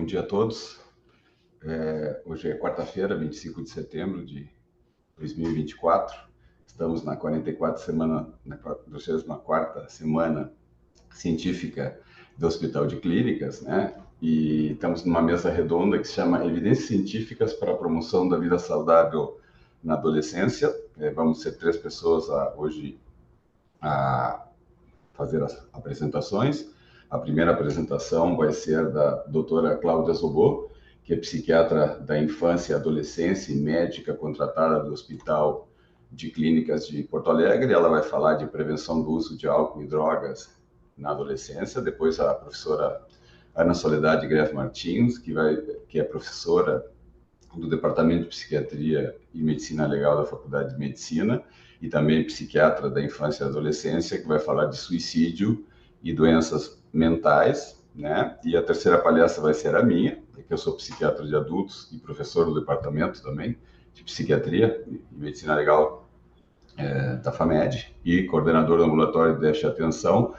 bom dia a todos. Hoje é quarta-feira, 25 de setembro de 2024. Estamos na 44ª semana, na 24ª semana científica do Hospital de Clínicas, né? E estamos numa mesa redonda que se chama Evidências Científicas para a Promoção da Vida Saudável na Adolescência. Vamos ser 3 pessoas hoje a fazer as apresentações. A primeira apresentação vai ser da doutora Cláudia Zobô, que é psiquiatra da infância e adolescência e médica contratada do Hospital de Clínicas de Porto Alegre. Ela vai falar de prevenção do uso de álcool e drogas na adolescência. Depois a professora Ana Soledade Greve Martins, que é professora do Departamento de Psiquiatria e Medicina Legal da Faculdade de Medicina e também psiquiatra da infância e adolescência, que vai falar de suicídio e doenças mentais, né? E a terceira palestra vai ser a minha, que eu sou psiquiatra de adultos e professor do departamento também de psiquiatria e medicina legal da FAMED e coordenador do ambulatório de déficit de atenção,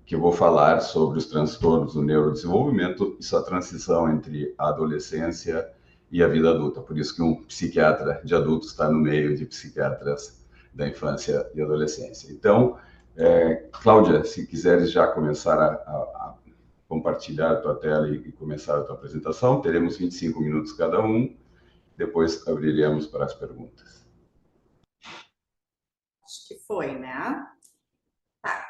que eu vou falar sobre os transtornos do neurodesenvolvimento e sua transição entre a adolescência e a vida adulta. Por isso que um psiquiatra de adultos está no meio de psiquiatras da infância e adolescência. Então, Cláudia, se quiseres já começar a compartilhar a tua tela e começar a tua apresentação, teremos 25 minutos cada um, depois abriremos para as perguntas. Acho que foi, né? Tá.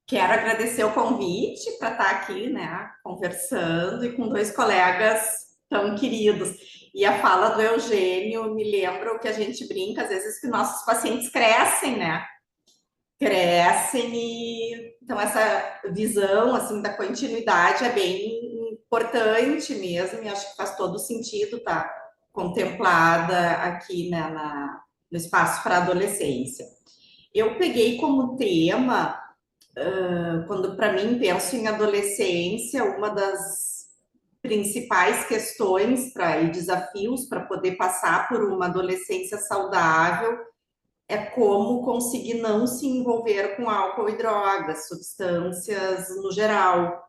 Quero agradecer o convite para estar aqui, né, conversando e com 2 colegas tão queridos. E a fala do Eugênio me lembra o que a gente brinca, às vezes, que nossos pacientes crescem, né? Crescem e... Então, essa visão, assim, da continuidade é bem importante mesmo e acho que faz todo sentido estar contemplada aqui, né, no espaço para adolescência. Eu peguei como tema, quando para mim penso em adolescência, uma das principais questões e desafios para poder passar por uma adolescência saudável é como conseguir não se envolver com álcool e drogas, substâncias no geral,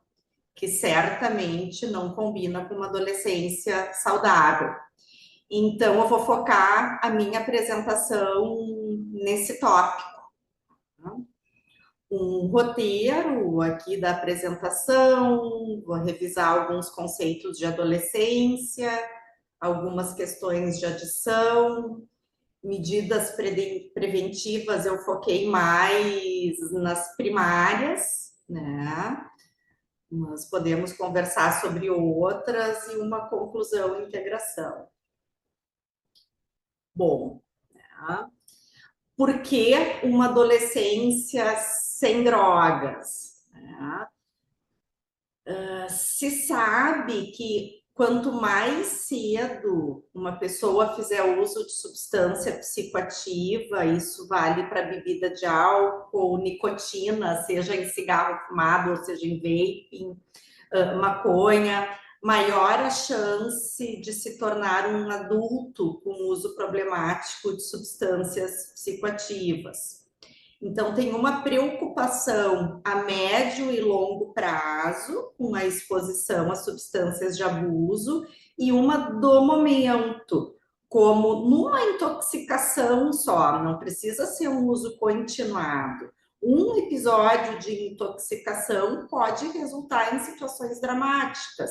que certamente não combina com uma adolescência saudável. Então, eu vou focar a minha apresentação nesse tópico. Um roteiro aqui da apresentação, vou revisar alguns conceitos de adolescência, algumas questões de adição, medidas preventivas, eu foquei mais nas primárias, né? Nós podemos conversar sobre outras e uma conclusão e integração. Bom, né? Por que uma adolescência sem drogas? Né? Se sabe que quanto mais cedo uma pessoa fizer uso de substância psicoativa, isso vale para bebida de álcool, nicotina, seja em cigarro fumado, ou seja em vaping, maconha, maior a chance de se tornar um adulto com uso problemático de substâncias psicoativas. Então, tem uma preocupação a médio e longo prazo com a exposição a substâncias de abuso e uma do momento, como numa intoxicação só, não precisa ser um uso continuado. Um episódio de intoxicação pode resultar em situações dramáticas,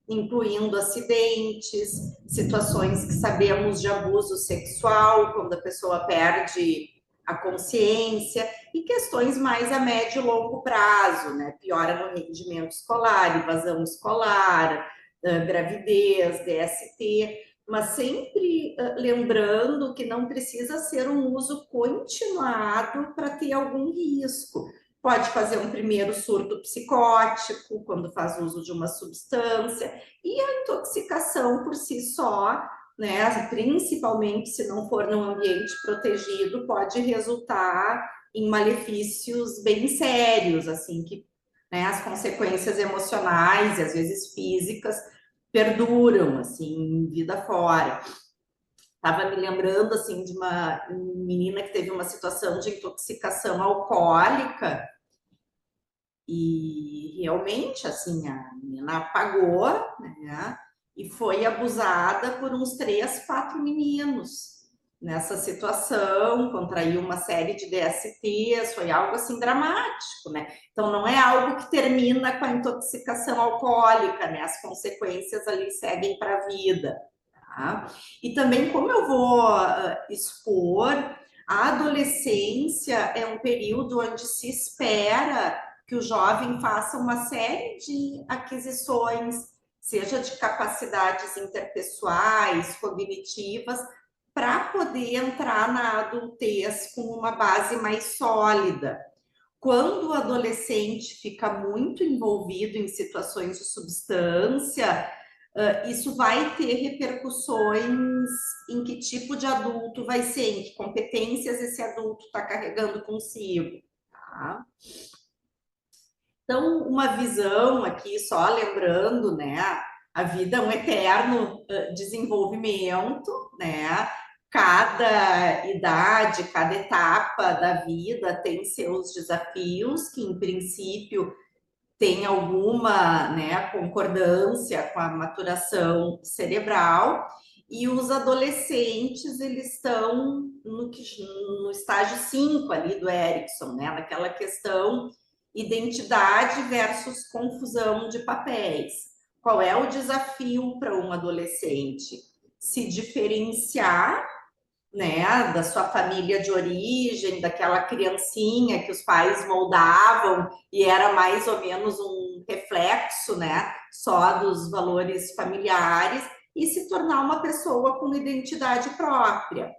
incluindo acidentes, situações que sabemos de abuso sexual, quando a pessoa perde a consciência, e questões mais a médio e longo prazo, né? Piora no rendimento escolar, evasão escolar, gravidez, DST, mas sempre lembrando que não precisa ser um uso continuado para ter algum risco. Pode fazer um primeiro surto psicótico quando faz uso de uma substância, e a intoxicação por si só, né, principalmente se não for num ambiente protegido, pode resultar em malefícios bem sérios, assim, que, né, as consequências emocionais e às vezes físicas perduram, assim, vida fora. Estava me lembrando, assim, de uma menina que teve uma situação de intoxicação alcoólica e realmente, assim, a menina apagou, né? e foi abusada por uns 3, 4 meninos. Nessa situação, contraiu uma série de DSTs, foi algo assim dramático, né? Então não é algo que termina com a intoxicação alcoólica, né? As consequências ali seguem para a vida. Tá? E também, como eu vou expor, a adolescência é um período onde se espera que o jovem faça uma série de aquisições, seja de capacidades interpessoais, cognitivas, para poder entrar na adultez com uma base mais sólida. Quando o adolescente fica muito envolvido em situações de substância, isso vai ter repercussões em que tipo de adulto vai ser, em que competências esse adulto está carregando consigo. Tá? Então, uma visão aqui, só lembrando, né? A vida é um eterno desenvolvimento, né? Cada idade, cada etapa da vida tem seus desafios, que em princípio tem alguma, né, concordância com a maturação cerebral, e os adolescentes, eles estão no estágio 5 ali do Erikson, né, naquela questão identidade versus confusão de papéis. Qual é o desafio para um adolescente? Se diferenciar, né, da sua família de origem, daquela criancinha que os pais moldavam e era mais ou menos um reflexo, né, só dos valores familiares, e se tornar uma pessoa com identidade própria.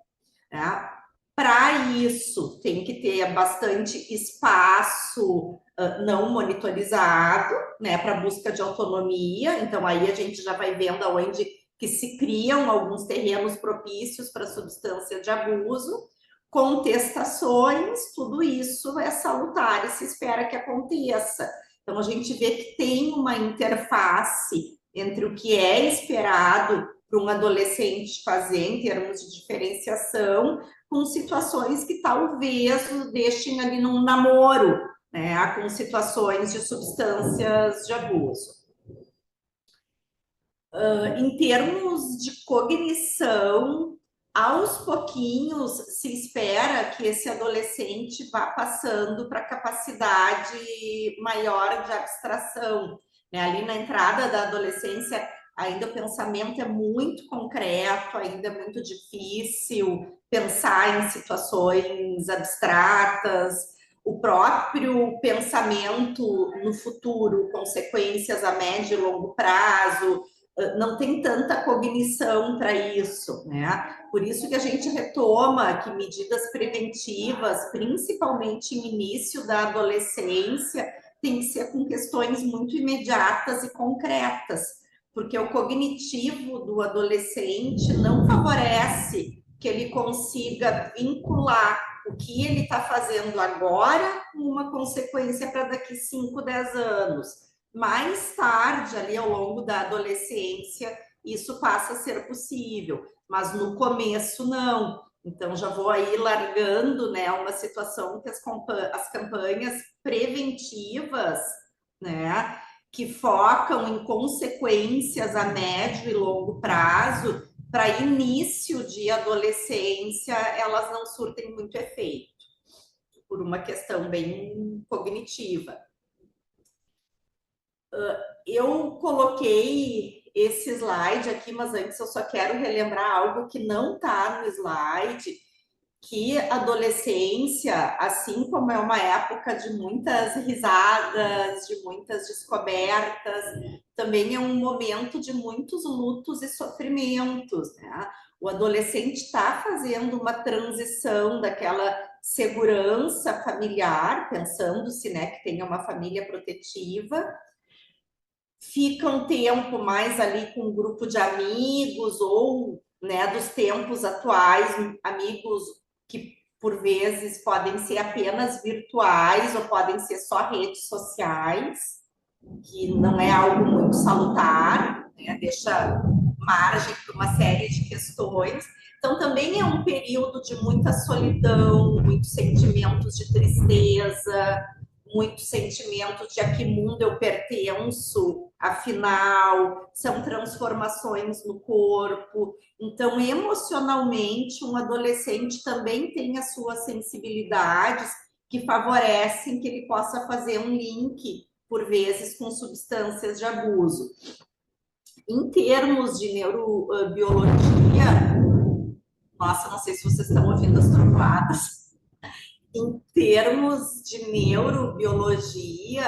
Né? Para isso, tem que ter bastante espaço não monitorizado, né, para busca de autonomia. Então, aí a gente já vai vendo aonde que se criam alguns terrenos propícios para substância de abuso, contestações, tudo isso é salutar e se espera que aconteça. Então, a gente vê que tem uma interface entre o que é esperado para um adolescente fazer em termos de diferenciação, com situações que talvez o deixem ali num namoro, né, com situações de substâncias de abuso. Em termos de cognição, aos pouquinhos se espera que esse adolescente vá passando para capacidade maior de abstração. Né? Ali na entrada da adolescência, ainda o pensamento é muito concreto, ainda é muito difícil pensar em situações abstratas. O próprio pensamento no futuro, consequências a médio e longo prazo, não tem tanta cognição para isso, né? Por isso que a gente retoma que medidas preventivas, principalmente no início da adolescência, tem que ser com questões muito imediatas e concretas, porque o cognitivo do adolescente não favorece que ele consiga vincular o que ele está fazendo agora com uma consequência para daqui 5, 10 anos. Mais tarde, ali ao longo da adolescência, isso passa a ser possível, mas no começo não. Então, já vou aí largando, né, uma situação que as campanhas preventivas, né, que focam em consequências a médio e longo prazo, para início de adolescência, elas não surtem muito efeito, por uma questão bem cognitiva. Eu coloquei esse slide aqui, mas antes eu só quero relembrar algo que não está no slide, que a adolescência, assim como é uma época de muitas risadas, de muitas descobertas, também é um momento de muitos lutos e sofrimentos, né? O adolescente está fazendo uma transição daquela segurança familiar, pensando-se, né, que tenha uma família protetiva, fica um tempo mais ali com um grupo de amigos ou, né, dos tempos atuais, amigos que por vezes podem ser apenas virtuais ou podem ser só redes sociais, que não é algo muito salutar, né, deixa margem para uma série de questões. Então, também é um período de muita solidão, muitos sentimentos de tristeza, muito sentimento de a que mundo eu pertenço, afinal, são transformações no corpo. Então, emocionalmente, um adolescente também tem as suas sensibilidades que favorecem que ele possa fazer um link, por vezes, com substâncias de abuso. Em termos de neurobiologia, nossa, não sei se vocês estão ouvindo as trovoadas. Em termos de neurobiologia,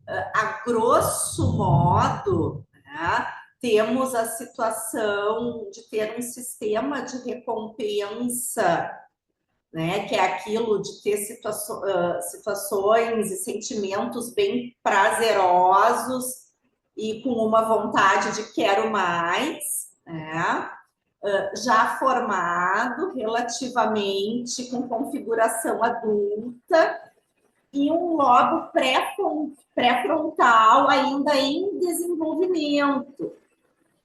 a grosso modo, né, temos a situação de ter um sistema de recompensa, né, que é aquilo de ter situações e sentimentos bem prazerosos e com uma vontade de quero mais, né? Já formado relativamente com configuração adulta e um lobo pré-frontal ainda em desenvolvimento,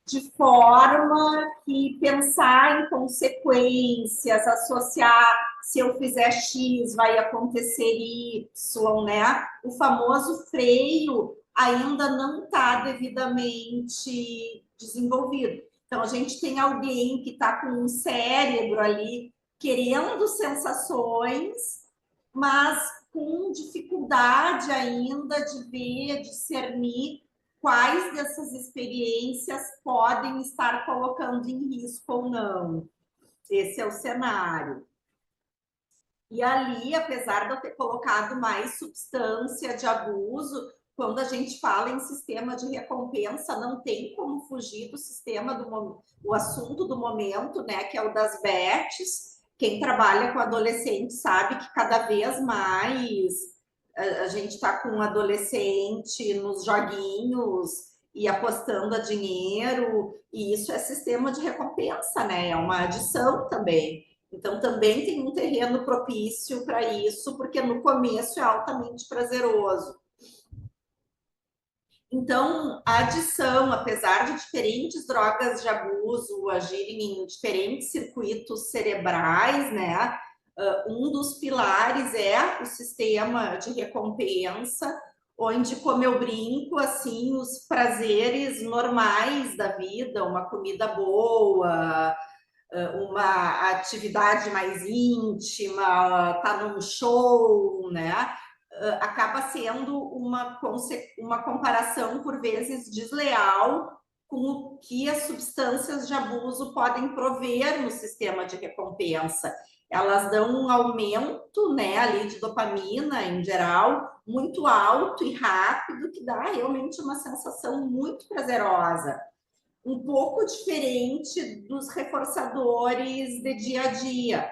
de forma que pensar em consequências, associar se eu fizer X vai acontecer Y, né? O famoso freio ainda não está devidamente desenvolvido. Então, a gente tem alguém que está com um cérebro ali querendo sensações, mas com dificuldade ainda de ver, discernir quais dessas experiências podem estar colocando em risco ou não. Esse é o cenário. E ali, apesar de eu ter colocado mais substância de abuso, quando a gente fala em sistema de recompensa, não tem como fugir do sistema o assunto do momento, né, que é o das bets. Quem trabalha com adolescente sabe que cada vez mais a gente está com um adolescente nos joguinhos e apostando a dinheiro, e isso é sistema de recompensa, né? É uma adição também. Então, também tem um terreno propício para isso, porque no começo é altamente prazeroso. Então, a adição, apesar de diferentes drogas de abuso agirem em diferentes circuitos cerebrais, né? Um dos pilares é o sistema de recompensa, onde, como eu brinco, assim, os prazeres normais da vida, uma comida boa, uma atividade mais íntima, tá num show, né? Acaba sendo uma comparação, por vezes, desleal com o que as substâncias de abuso podem prover no sistema de recompensa. Elas dão um aumento, né, ali de dopamina, em geral, muito alto e rápido, que dá realmente uma sensação muito prazerosa. Um pouco diferente dos reforçadores de dia a dia.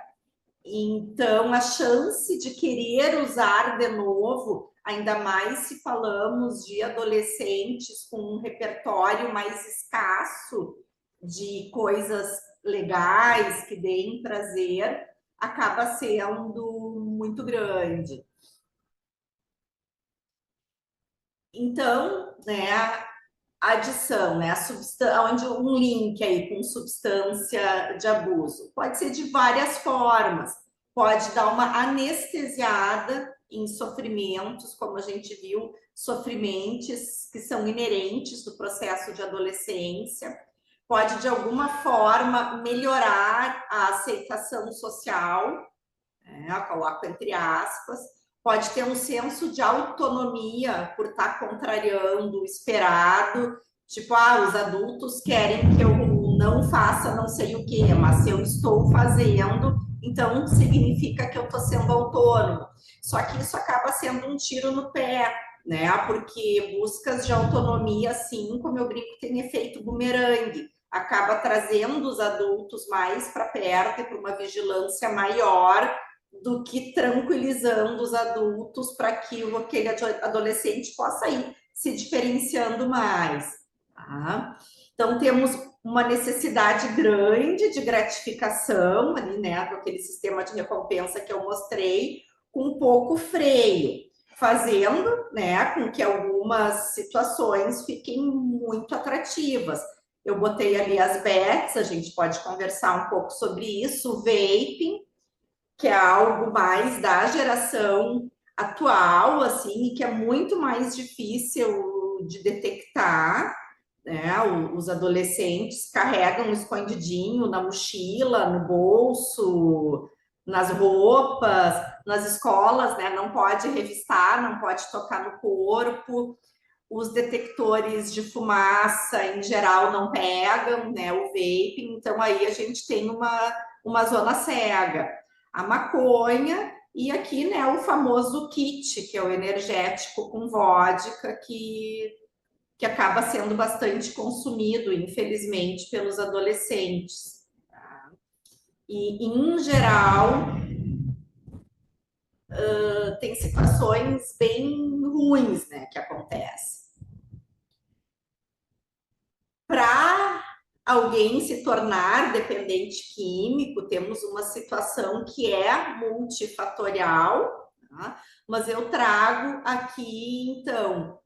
Então, a chance de querer usar de novo, ainda mais se falamos de adolescentes com um repertório mais escasso de coisas legais que deem prazer, acaba sendo muito grande. Então, né, a adição, né, onde um link aí com substância de abuso pode ser de várias formas, pode dar uma anestesiada em sofrimentos, como a gente viu, sofrimentos que são inerentes do processo de adolescência, pode de alguma forma melhorar a aceitação social, né, coloco entre aspas, pode ter um senso de autonomia por estar contrariando o esperado, tipo, os adultos querem que eu não faça não sei o que, mas se eu estou fazendo, então significa que eu estou sendo autônomo. Só que isso acaba sendo um tiro no pé, né? Porque buscas de autonomia, assim, como eu brinco, tem efeito bumerangue, acaba trazendo os adultos mais para perto e para uma vigilância maior do que tranquilizando os adultos para que aquele adolescente possa ir se diferenciando mais. Tá? Então, temos uma necessidade grande de gratificação ali, né, com aquele sistema de recompensa que eu mostrei, com pouco freio, fazendo, né, com que algumas situações fiquem muito atrativas. Eu botei ali as bets, a gente pode conversar um pouco sobre isso, o vaping, que é algo mais da geração atual, assim, e que é muito mais difícil de detectar, né? Os adolescentes carregam escondidinho na mochila, no bolso, nas roupas, nas escolas, né? Não pode revistar, não pode tocar no corpo. Os detectores de fumaça, em geral, não pegam, né? O vaping. Então, aí a gente tem uma zona cega. A maconha e aqui, né, o famoso kit, que é o energético com vodka, que acaba sendo bastante consumido, infelizmente, pelos adolescentes. Tá? E, em geral, tem situações bem ruins, né, que acontecem. Para alguém se tornar dependente químico, temos uma situação que é multifatorial, tá? Mas eu trago aqui, então,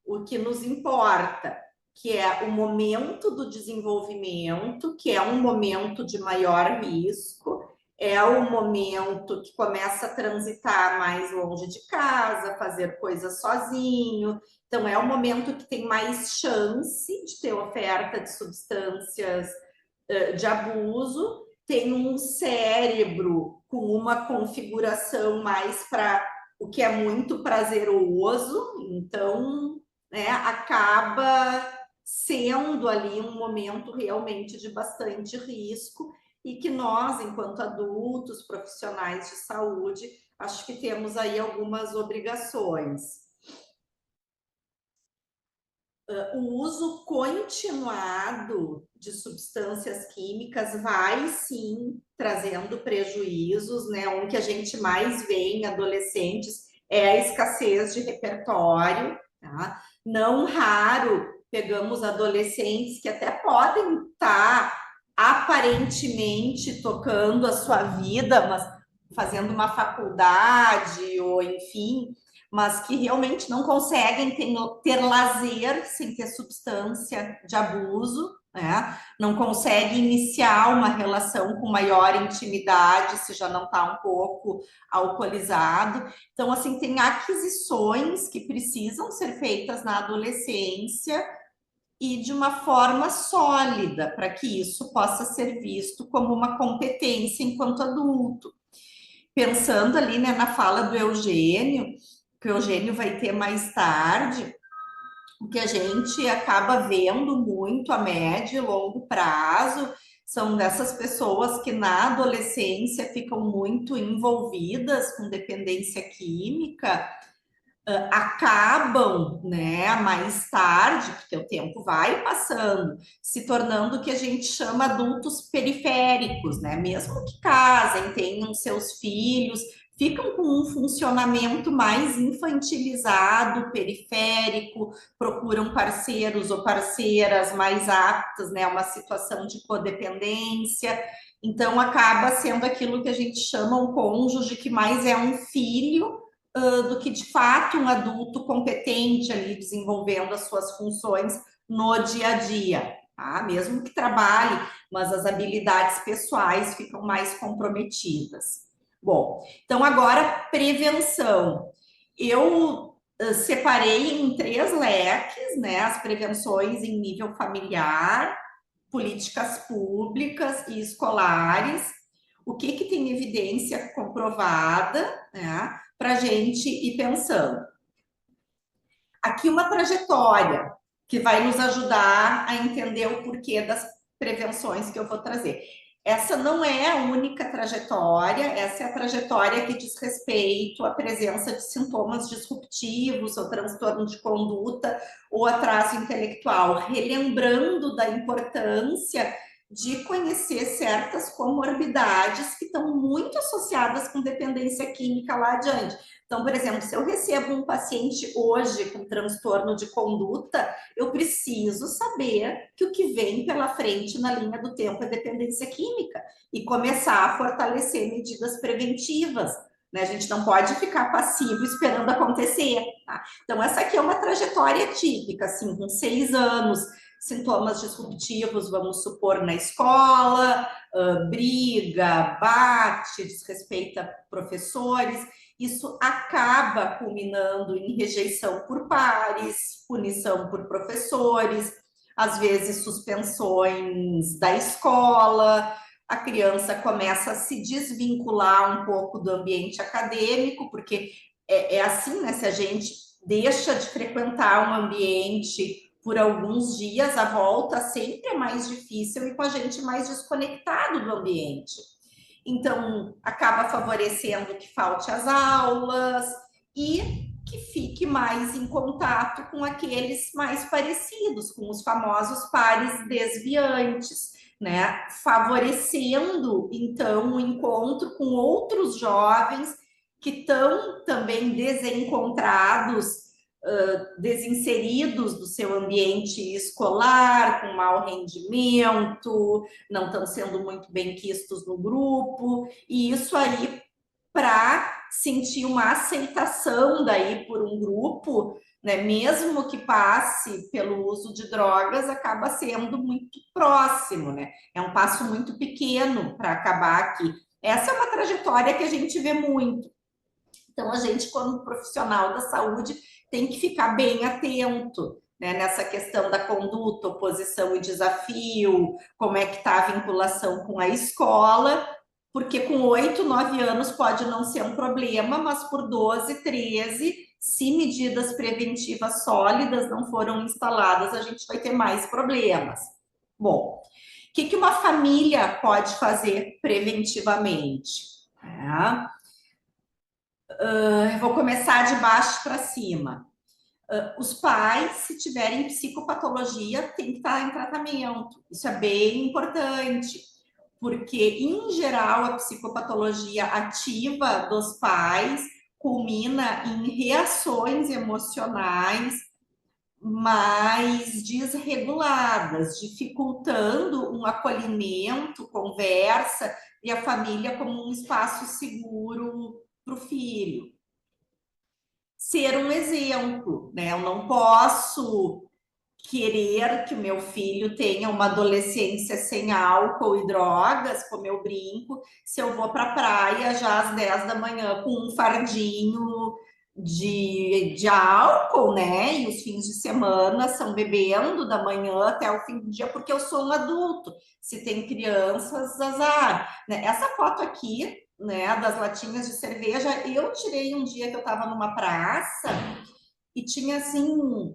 o que nos importa, que é o momento do desenvolvimento, que é um momento de maior risco, é o momento que começa a transitar mais longe de casa, fazer coisas sozinho. Então, é o momento que tem mais chance de ter oferta de substâncias de abuso, tem um cérebro com uma configuração mais para o que é muito prazeroso, então, né, acaba sendo ali um momento realmente de bastante risco e que nós, enquanto adultos, profissionais de saúde, acho que temos aí algumas obrigações. O uso continuado de substâncias químicas vai sim trazendo prejuízos, né? Um que a gente mais vê em adolescentes é a escassez de repertório, tá? Não raro pegamos adolescentes que até podem estar aparentemente tocando a sua vida, mas fazendo uma faculdade ou enfim, mas que realmente não conseguem ter lazer sem ter substância de abuso, né? Não conseguem iniciar uma relação com maior intimidade se já não está um pouco alcoolizado. Então, assim, tem aquisições que precisam ser feitas na adolescência e de uma forma sólida, para que isso possa ser visto como uma competência enquanto adulto. Pensando ali, né, na fala do Eugênio, que o Eugênio vai ter mais tarde, o que a gente acaba vendo muito a médio e longo prazo são dessas pessoas que na adolescência ficam muito envolvidas com dependência química, acabam, né, mais tarde, porque o tempo vai passando, se tornando o que a gente chama adultos periféricos, né? Mesmo que casem, tenham seus filhos, ficam com um funcionamento mais infantilizado, periférico, procuram parceiros ou parceiras mais aptas, né, a uma situação de codependência. Então acaba sendo aquilo que a gente chama um cônjuge que mais é um filho do que de fato um adulto competente ali desenvolvendo as suas funções no dia a dia, tá? Mesmo que trabalhe, mas as habilidades pessoais ficam mais comprometidas. Bom, então agora prevenção. Eu separei em 3 leques, né? As prevenções em nível familiar, políticas públicas e escolares. O que tem evidência comprovada, né? Para a gente ir pensando. Aqui uma trajetória que vai nos ajudar a entender o porquê das prevenções que eu vou trazer. Essa não é a única trajetória, essa é a trajetória que diz respeito à presença de sintomas disruptivos, ou transtorno de conduta, ou atraso intelectual, relembrando da importância de conhecer certas comorbidades que estão muito associadas com dependência química lá adiante. Então, por exemplo, se eu recebo um paciente hoje com transtorno de conduta, eu preciso saber que o que vem pela frente na linha do tempo é dependência química e começar a fortalecer medidas preventivas. Né? A gente não pode ficar passivo esperando acontecer. Tá? Então, essa aqui é uma trajetória típica, assim, com 6 anos sintomas disruptivos, vamos supor, na escola, briga, bate, desrespeita professores, isso acaba culminando em rejeição por pares, punição por professores, às vezes suspensões da escola, a criança começa a se desvincular um pouco do ambiente acadêmico, porque é assim, né? Se a gente deixa de frequentar um ambiente por alguns dias, a volta sempre é mais difícil e com a gente mais desconectado do ambiente. Então, acaba favorecendo que falte às aulas e que fique mais em contato com aqueles mais parecidos, com os famosos pares desviantes, né? Favorecendo, então, o encontro com outros jovens que estão também desencontrados, desinseridos do seu ambiente escolar, com mau rendimento, não estão sendo muito bem quistos no grupo, e isso aí, para sentir uma aceitação daí por um grupo, né, mesmo que passe pelo uso de drogas, acaba sendo muito próximo, né? É um passo muito pequeno para acabar aqui. Essa é uma trajetória que a gente vê muito. Então, a gente, como profissional da saúde, tem que ficar bem atento, né, nessa questão da conduta, oposição e desafio, como é que está a vinculação com a escola, porque com 8, 9 anos pode não ser um problema, mas por 12, 13, se medidas preventivas sólidas não foram instaladas, a gente vai ter mais problemas. Bom, o que uma família pode fazer preventivamente? Eu vou começar de baixo para cima. Os pais, se tiverem psicopatologia, têm que estar em tratamento. Isso é bem importante, porque, em geral, a psicopatologia ativa dos pais culmina em reações emocionais mais desreguladas, dificultando um acolhimento, conversa, e a família como um espaço seguro para o filho. Ser um exemplo, né? Eu não posso querer que o meu filho tenha uma adolescência sem álcool e drogas, como eu brinco, se eu vou para a praia já às 10 da manhã com um fardinho de álcool, né? E os fins de semana são bebendo da manhã até o fim do dia, porque eu sou um adulto. Se tem crianças, azar. Né? Essa foto aqui, né, das latinhas de cerveja, eu tirei um dia que eu estava numa praça e tinha assim.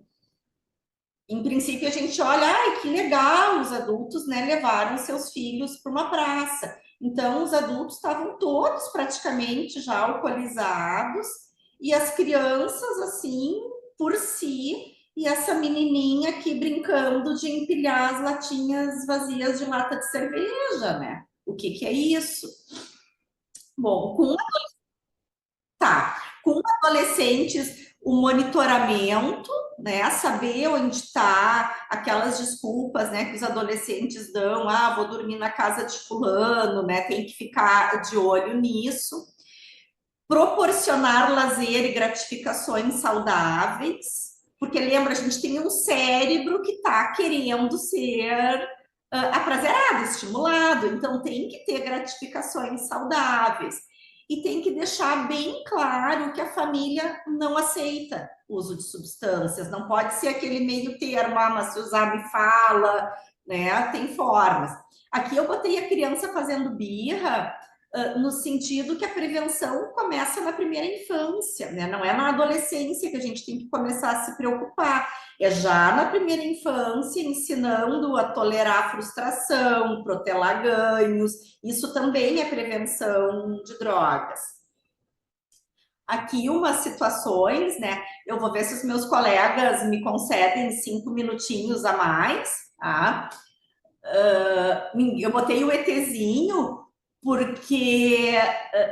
Em princípio, a gente olha, ai, que legal, os adultos, né, levaram seus filhos para uma praça. Então, os adultos estavam todos praticamente já alcoolizados e as crianças, assim, por si, e essa menininha aqui brincando de empilhar as latinhas vazias de lata de cerveja, né? O que é isso? Bom, com adolescentes, o monitoramento, né? Saber onde está, aquelas desculpas, né, que os adolescentes dão, vou dormir na casa de fulano, né? Tem que ficar de olho nisso. Proporcionar lazer e gratificações saudáveis, porque lembra, a gente tem um cérebro que está querendo ser aprazerado, estimulado, então tem que ter gratificações saudáveis. E tem que deixar bem claro que a família não aceita o uso de substâncias, não pode ser aquele meio termo, mas se usar me fala, né? Tem formas. Aqui eu botei a criança fazendo birra, no sentido que a prevenção começa na primeira infância, né? Não é na adolescência que a gente tem que começar a se preocupar, é já na primeira infância, ensinando a tolerar a frustração, protelar ganhos, isso também é prevenção de drogas. Aqui umas situações, né? Eu vou ver se os meus colegas me concedem 5 minutinhos a mais, tá? Eu botei o ETzinho porque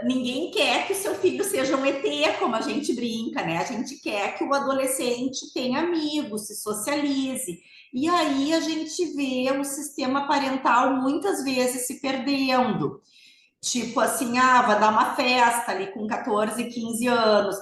ninguém quer que o seu filho seja um ET, como a gente brinca, né? A gente quer que o adolescente tenha amigos, se socialize. E aí a gente vê o sistema parental muitas vezes se perdendo. Tipo assim, vai dar uma festa ali com 14, 15 anos.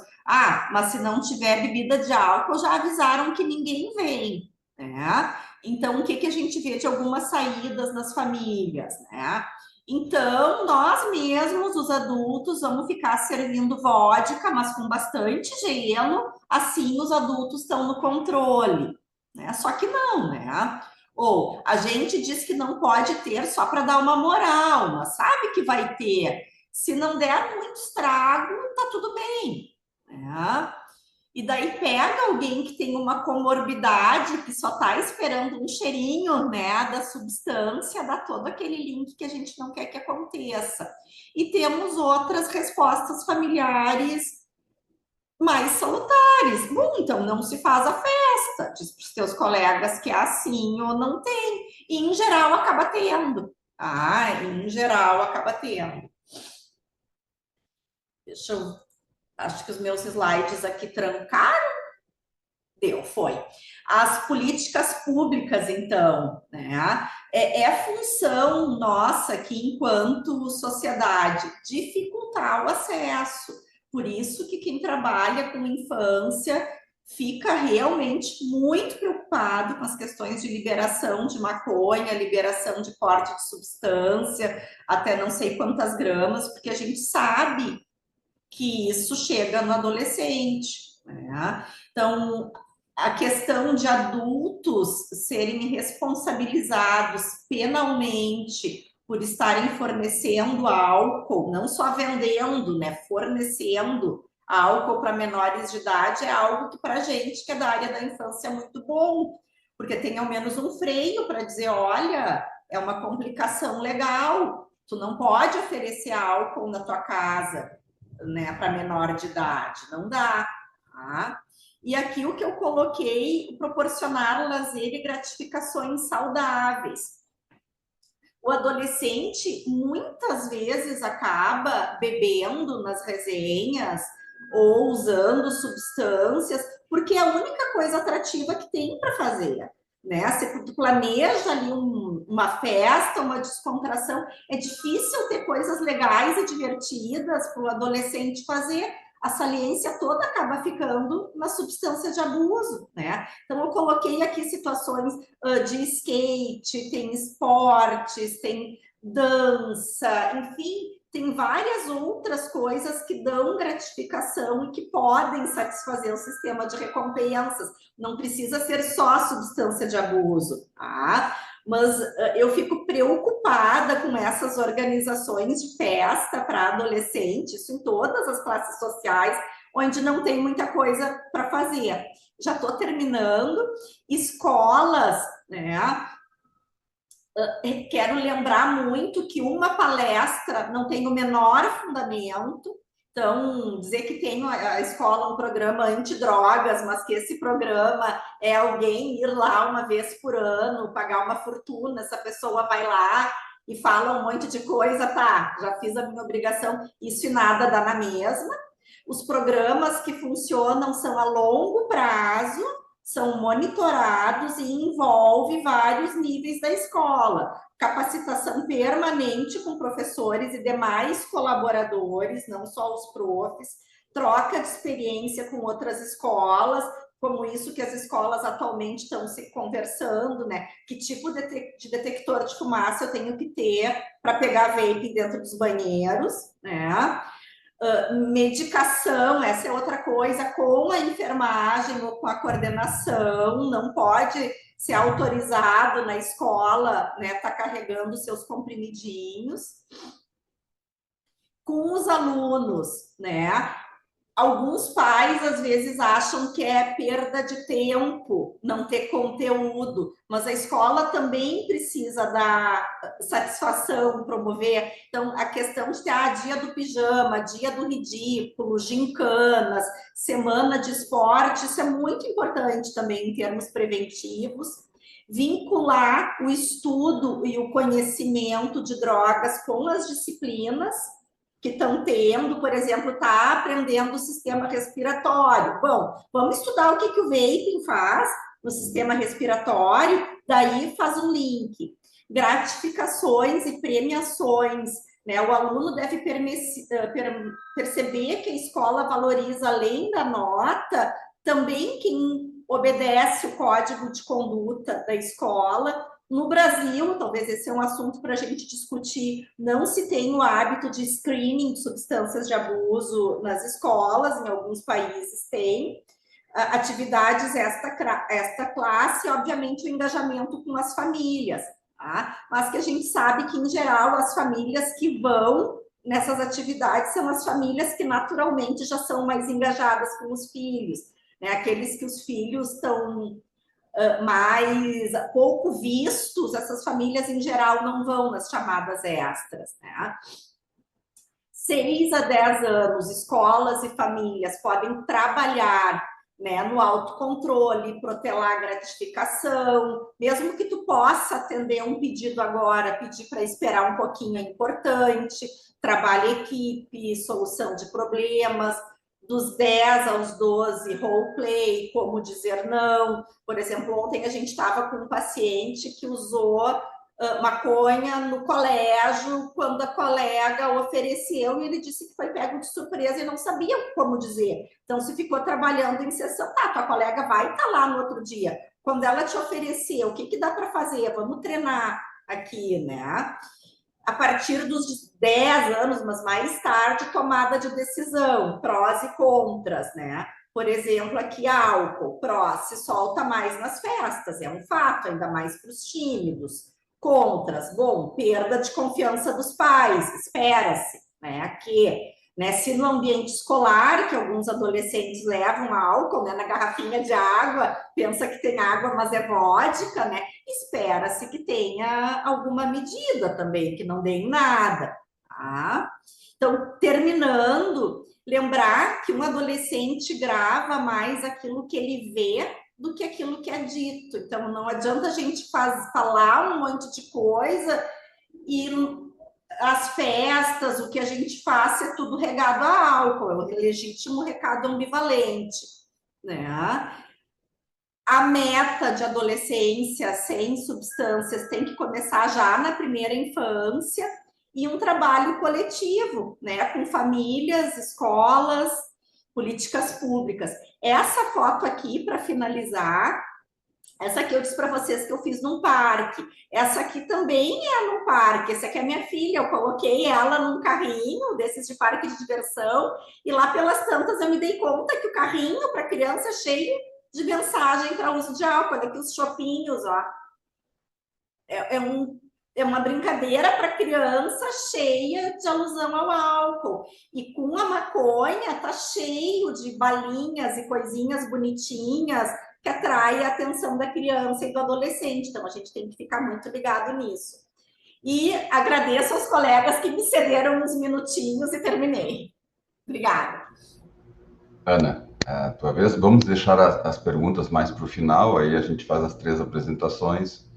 Mas se não tiver bebida de álcool, já avisaram que ninguém vem, né? Então, o que a gente vê de algumas saídas nas famílias, né? Então, nós mesmos, os adultos, vamos ficar servindo vodka, mas com bastante gelo, assim os adultos estão no controle, né? Só que não, né? Ou a gente diz que não pode ter só para dar uma moral, mas sabe que vai ter. Se não der muito estrago, tá tudo bem, né? E daí pega alguém que tem uma comorbidade, que só está esperando um cheirinho, né, da substância, dá todo aquele link que a gente não quer que aconteça. E temos outras respostas familiares mais salutares. Bom, então não se faz a festa, diz para os teus colegas que é assim ou não tem. E em geral acaba tendo. Ah, em geral acaba tendo. Deixa eu... Acho que os meus slides aqui trancaram. Deu, foi. As políticas públicas, então, né? É função nossa aqui, enquanto sociedade, dificultar o acesso. Por isso que quem trabalha com infância fica realmente muito preocupado com as questões de liberação de maconha, liberação de porte de substância, até não sei quantas gramas, porque a gente sabe que isso chega no adolescente, né? Então, a questão de adultos serem responsabilizados penalmente por estarem fornecendo álcool, não só vendendo, né, fornecendo álcool para menores de idade, é algo que para a gente, que é da área da infância, é muito bom, porque tem ao menos um freio para dizer, olha, é uma complicação legal, tu não pode oferecer álcool na tua casa, né, para menor de idade, não dá, tá? E aqui o que eu coloquei, proporcionar lazer e gratificações saudáveis. O adolescente muitas vezes acaba bebendo nas resenhas ou usando substâncias, porque é a única coisa atrativa que tem para fazer. Né? Se tu planeja ali uma festa, uma descontração, é difícil ter coisas legais e divertidas para o adolescente fazer. A saliência toda acaba ficando na substância de abuso, né? Então, eu coloquei aqui situações de skate, tem esportes, tem dança, enfim, tem várias outras coisas que dão gratificação e que podem satisfazer o sistema de recompensas. Não precisa ser só a substância de abuso, tá? Mas eu fico preocupada com essas organizações de festa para adolescente, isso em todas as classes sociais, onde não tem muita coisa para fazer. Já estou terminando. Escolas, né? Quero lembrar muito que uma palestra não tem o menor fundamento. Então, dizer que tem a escola um programa antidrogas, mas que esse programa é alguém ir lá uma vez por ano, pagar uma fortuna, essa pessoa vai lá e fala um monte de coisa, tá, já fiz a minha obrigação, isso e nada dá na mesma. Os programas que funcionam são a longo prazo, são monitorados e envolve vários níveis da escola. Capacitação permanente com professores e demais colaboradores, não só os profs, troca de experiência com outras escolas, como isso que as escolas atualmente estão se conversando, né? Que tipo de detector de fumaça eu tenho que ter para pegar vape dentro dos banheiros, né? Medicação, essa é outra coisa, com a enfermagem ou com a coordenação, não pode ser autorizado na escola, né, tá carregando seus comprimidinhos. Com os alunos, né, alguns pais às vezes acham que é perda de tempo não ter conteúdo, mas a escola também precisa dar satisfação, promover. Então, a questão de ter dia do pijama, dia do ridículo, gincanas, semana de esporte, isso é muito importante também em termos preventivos. Vincular o estudo e o conhecimento de drogas com as disciplinas que estão tendo, por exemplo, está aprendendo o sistema respiratório. Bom, vamos estudar o que o vaping faz no sistema respiratório, daí faz um link. Gratificações e premiações, né? O aluno deve perceber que a escola valoriza, além da nota, também quem obedece o código de conduta da escola. No Brasil, talvez esse é um assunto para a gente discutir, não se tem o hábito de screening de substâncias de abuso nas escolas, em alguns países tem. Atividades esta classe, obviamente o engajamento com as famílias, tá? Mas que a gente sabe que, em geral, as famílias que vão nessas atividades são as famílias que naturalmente já são mais engajadas com os filhos, né? Aqueles que os filhos estão mais pouco vistos, essas famílias em geral não vão nas chamadas extras, né? 6 a 10 anos, escolas e famílias podem trabalhar, né, no autocontrole, protelar a gratificação, mesmo que tu possa atender um pedido agora, pedir para esperar um pouquinho é importante, trabalho equipe, solução de problemas, dos 10 aos 12, role play, como dizer não. Por exemplo, ontem a gente estava com um paciente que usou maconha no colégio, quando a colega ofereceu, e ele disse que foi pego de surpresa e não sabia como dizer. Então, se ficou trabalhando em sessão, tá, tua colega vai estar lá no outro dia. Quando ela te ofereceu, o que, que dá para fazer? Vamos treinar aqui, né? A partir dos 10 anos, mas mais tarde, tomada de decisão, prós e contras, né? Por exemplo, aqui álcool, pró, se solta mais nas festas, é um fato, ainda mais para os tímidos. Contras, bom, perda de confiança dos pais, espera-se, né? Que, né, se no ambiente escolar, que alguns adolescentes levam álcool, né, na garrafinha de água, pensa que tem água, mas é vodka, né? Espera-se que tenha alguma medida também, que não dê em nada, tá? Então, terminando, lembrar que um adolescente grava mais aquilo que ele vê do que aquilo que é dito. Então, não adianta a gente falar um monte de coisa e as festas, o que a gente faz é tudo regado a álcool, é um legítimo recado ambivalente, né? A meta de adolescência sem substâncias tem que começar já na primeira infância e um trabalho coletivo, né, com famílias, escolas, políticas públicas. Essa foto aqui, para finalizar, essa aqui eu disse para vocês que eu fiz num parque. Essa aqui também é num parque. Essa aqui é minha filha. Eu coloquei ela num carrinho desses de parque de diversão. E lá pelas tantas eu me dei conta que o carrinho para criança é cheio de mensagem para uso de álcool. Olha aqui os chopinhos, ó. É uma brincadeira para criança cheia de alusão ao álcool. E com a maconha tá cheio de balinhas e coisinhas bonitinhas que atrai a atenção da criança e do adolescente. Então, a gente tem que ficar muito ligado nisso. E agradeço aos colegas que me cederam uns minutinhos e terminei. Obrigada. Ana, a tua vez, vamos deixar as perguntas mais para o final, aí a gente faz as 3 apresentações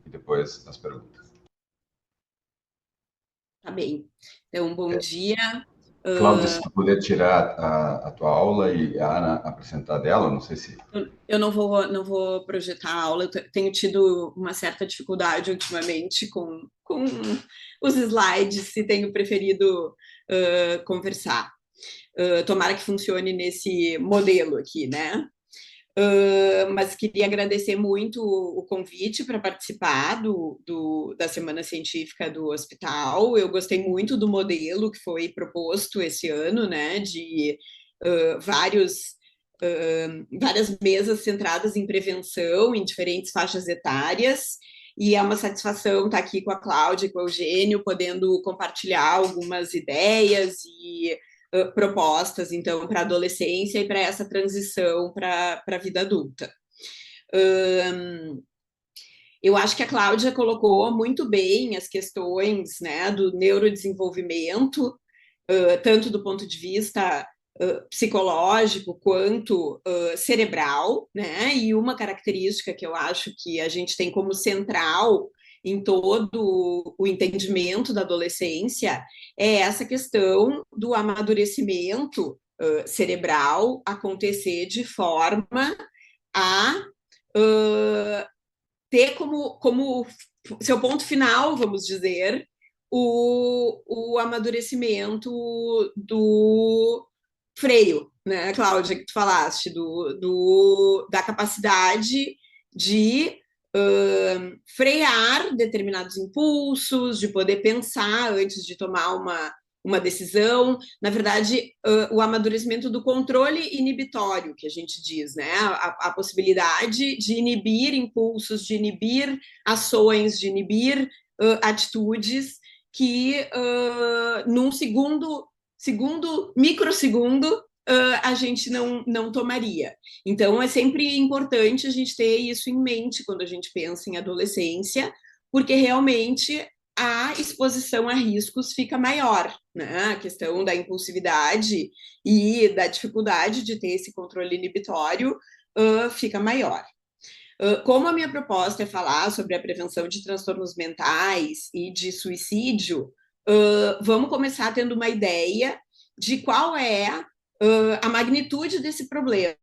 e depois as perguntas. Tá bem. Então, bom dia. Cláudia, se tu puder tirar a tua aula e a Ana apresentar dela, não sei se... Eu não vou projetar a aula, eu tenho tido uma certa dificuldade ultimamente com os slides e tenho preferido conversar. Tomara que funcione nesse modelo aqui, né? Mas queria agradecer muito o convite para participar da Semana Científica do Hospital. Eu gostei muito do modelo que foi proposto esse ano, né, de várias mesas centradas em prevenção em diferentes faixas etárias, e é uma satisfação estar aqui com a Cláudia e com o Eugênio, podendo compartilhar algumas ideias e propostas, então, para a adolescência e para essa transição para a vida adulta. Eu acho que a Cláudia colocou muito bem as questões, né, do neurodesenvolvimento, tanto do ponto de vista psicológico quanto cerebral, né, e uma característica que eu acho que a gente tem como central em todo o entendimento da adolescência é essa questão do amadurecimento cerebral acontecer de forma a ter como seu ponto final, vamos dizer, o amadurecimento do freio, né, Cláudia, que tu falaste, da capacidade de frear determinados impulsos, de poder pensar antes de tomar uma decisão. Na verdade, o amadurecimento do controle inibitório, que a gente diz, né? A possibilidade de inibir impulsos, de inibir ações, de inibir atitudes que num microsegundo, a gente não tomaria. Então, é sempre importante a gente ter isso em mente quando a gente pensa em adolescência, porque realmente a exposição a riscos fica maior, né? A questão da impulsividade e da dificuldade de ter esse controle inibitório fica maior. Como a minha proposta é falar sobre a prevenção de transtornos mentais e de suicídio, vamos começar tendo uma ideia de qual é a magnitude desse problema.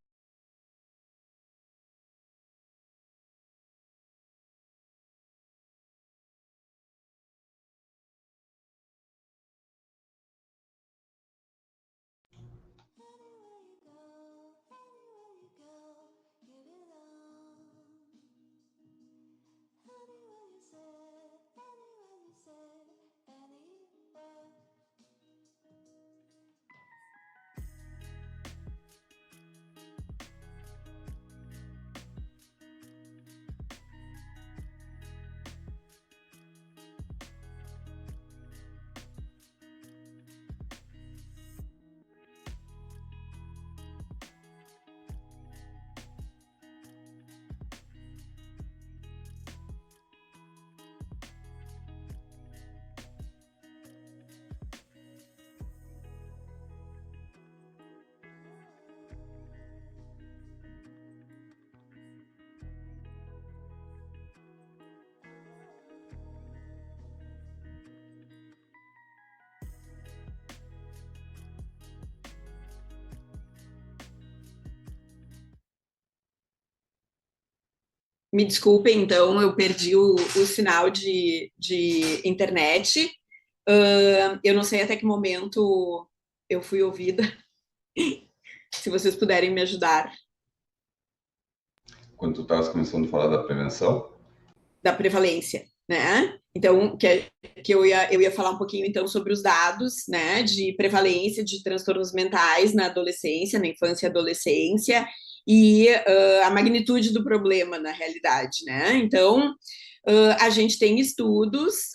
Me desculpem, então, eu perdi o sinal de internet. Eu não sei até que momento eu fui ouvida. Se vocês puderem me ajudar. Quando tu estavas começando a falar da prevenção? Da prevalência, né? Então, que eu ia falar um pouquinho, então, sobre os dados, né, de prevalência de transtornos mentais na adolescência, na infância e adolescência, e a magnitude do problema, na realidade, né? Então, a gente tem estudos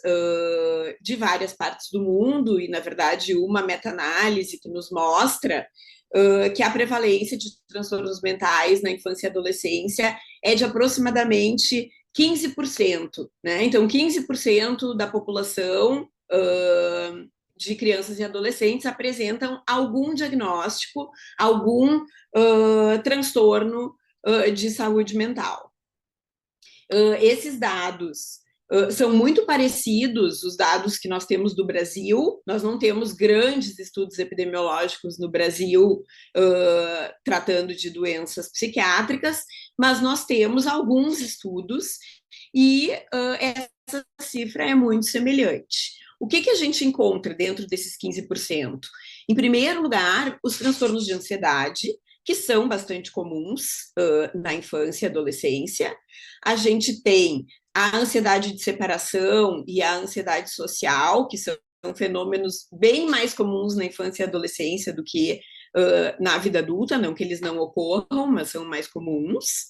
de várias partes do mundo, e, na verdade, uma meta-análise que nos mostra que a prevalência de transtornos mentais na infância e adolescência é de aproximadamente 15%, né? Então, 15% da população de crianças e adolescentes apresentam algum diagnóstico, algum transtorno de saúde mental. Esses dados são muito parecidos, os dados que nós temos do Brasil. Nós não temos grandes estudos epidemiológicos no Brasil tratando de doenças psiquiátricas, mas nós temos alguns estudos e essa cifra é muito semelhante. O que a gente encontra dentro desses 15%? Em primeiro lugar, os transtornos de ansiedade, que são bastante comuns na infância e adolescência. A gente tem a ansiedade de separação e a ansiedade social, que são fenômenos bem mais comuns na infância e adolescência do que na vida adulta, não que eles não ocorram, mas são mais comuns.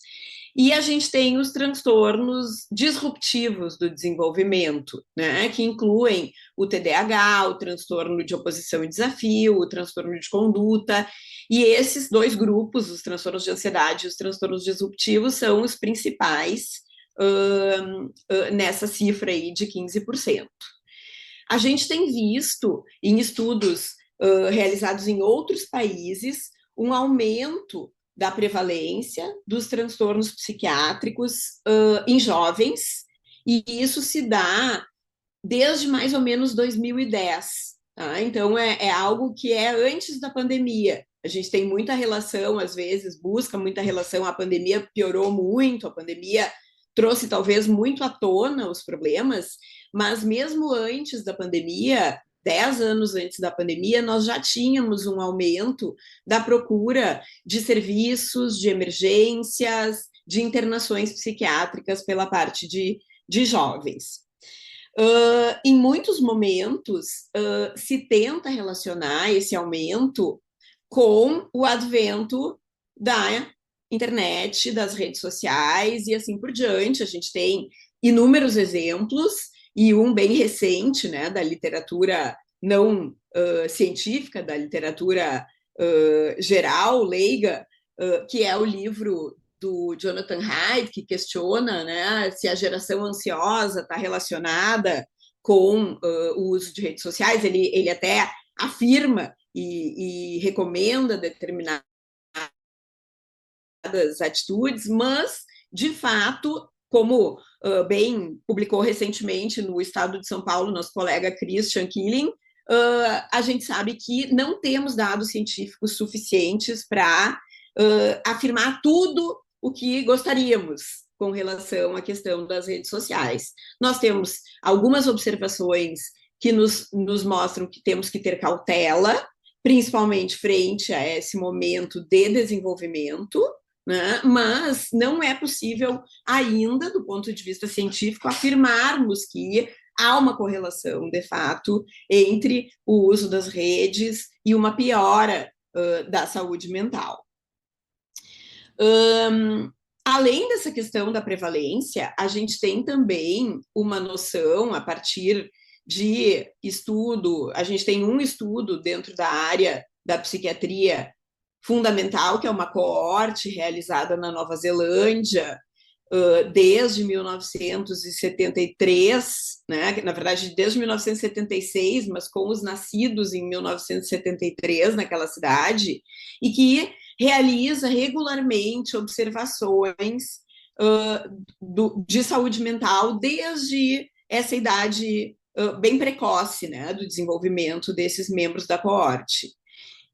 E a gente tem os transtornos disruptivos do desenvolvimento, né, que incluem o TDAH, o transtorno de oposição e desafio, o transtorno de conduta, e esses dois grupos, os transtornos de ansiedade e os transtornos disruptivos, são os principais nessa cifra aí de 15%. A gente tem visto em estudos realizados em outros países um aumento da prevalência dos transtornos psiquiátricos em jovens, e isso se dá desde mais ou menos 2010. Tá? Então, é algo que é antes da pandemia. A gente tem muita relação, às vezes, busca muita relação. A pandemia piorou muito, a pandemia trouxe talvez muito à tona os problemas, mas mesmo antes da pandemia, 10 anos antes da pandemia, nós já tínhamos um aumento da procura de serviços, de emergências, de internações psiquiátricas pela parte de jovens. Em muitos momentos, se tenta relacionar esse aumento com o advento da internet, das redes sociais e assim por diante. A gente tem inúmeros exemplos, e um bem recente, né, da literatura não científica, da literatura geral, leiga, que é o livro do Jonathan Haidt, que questiona, né, se a geração ansiosa está relacionada com o uso de redes sociais. Ele até afirma e recomenda determinadas atitudes, mas, de fato, como bem publicou recentemente no Estado de São Paulo, nosso colega Christian Killing, a gente sabe que não temos dados científicos suficientes para afirmar tudo o que gostaríamos com relação à questão das redes sociais. Nós temos algumas observações que nos mostram que temos que ter cautela, principalmente frente a esse momento de desenvolvimento, né? Mas não é possível ainda, do ponto de vista científico, afirmarmos que há uma correlação, de fato, entre o uso das redes e uma piora da saúde mental. Além dessa questão da prevalência, a gente tem também uma noção, a partir de estudo, a gente tem um estudo dentro da área da psiquiatria fundamental, que é uma coorte realizada na Nova Zelândia desde 1973, né? Na verdade, desde 1976, mas com os nascidos em 1973 naquela cidade, e que realiza regularmente observações de saúde mental desde essa idade bem precoce, né, do desenvolvimento desses membros da coorte.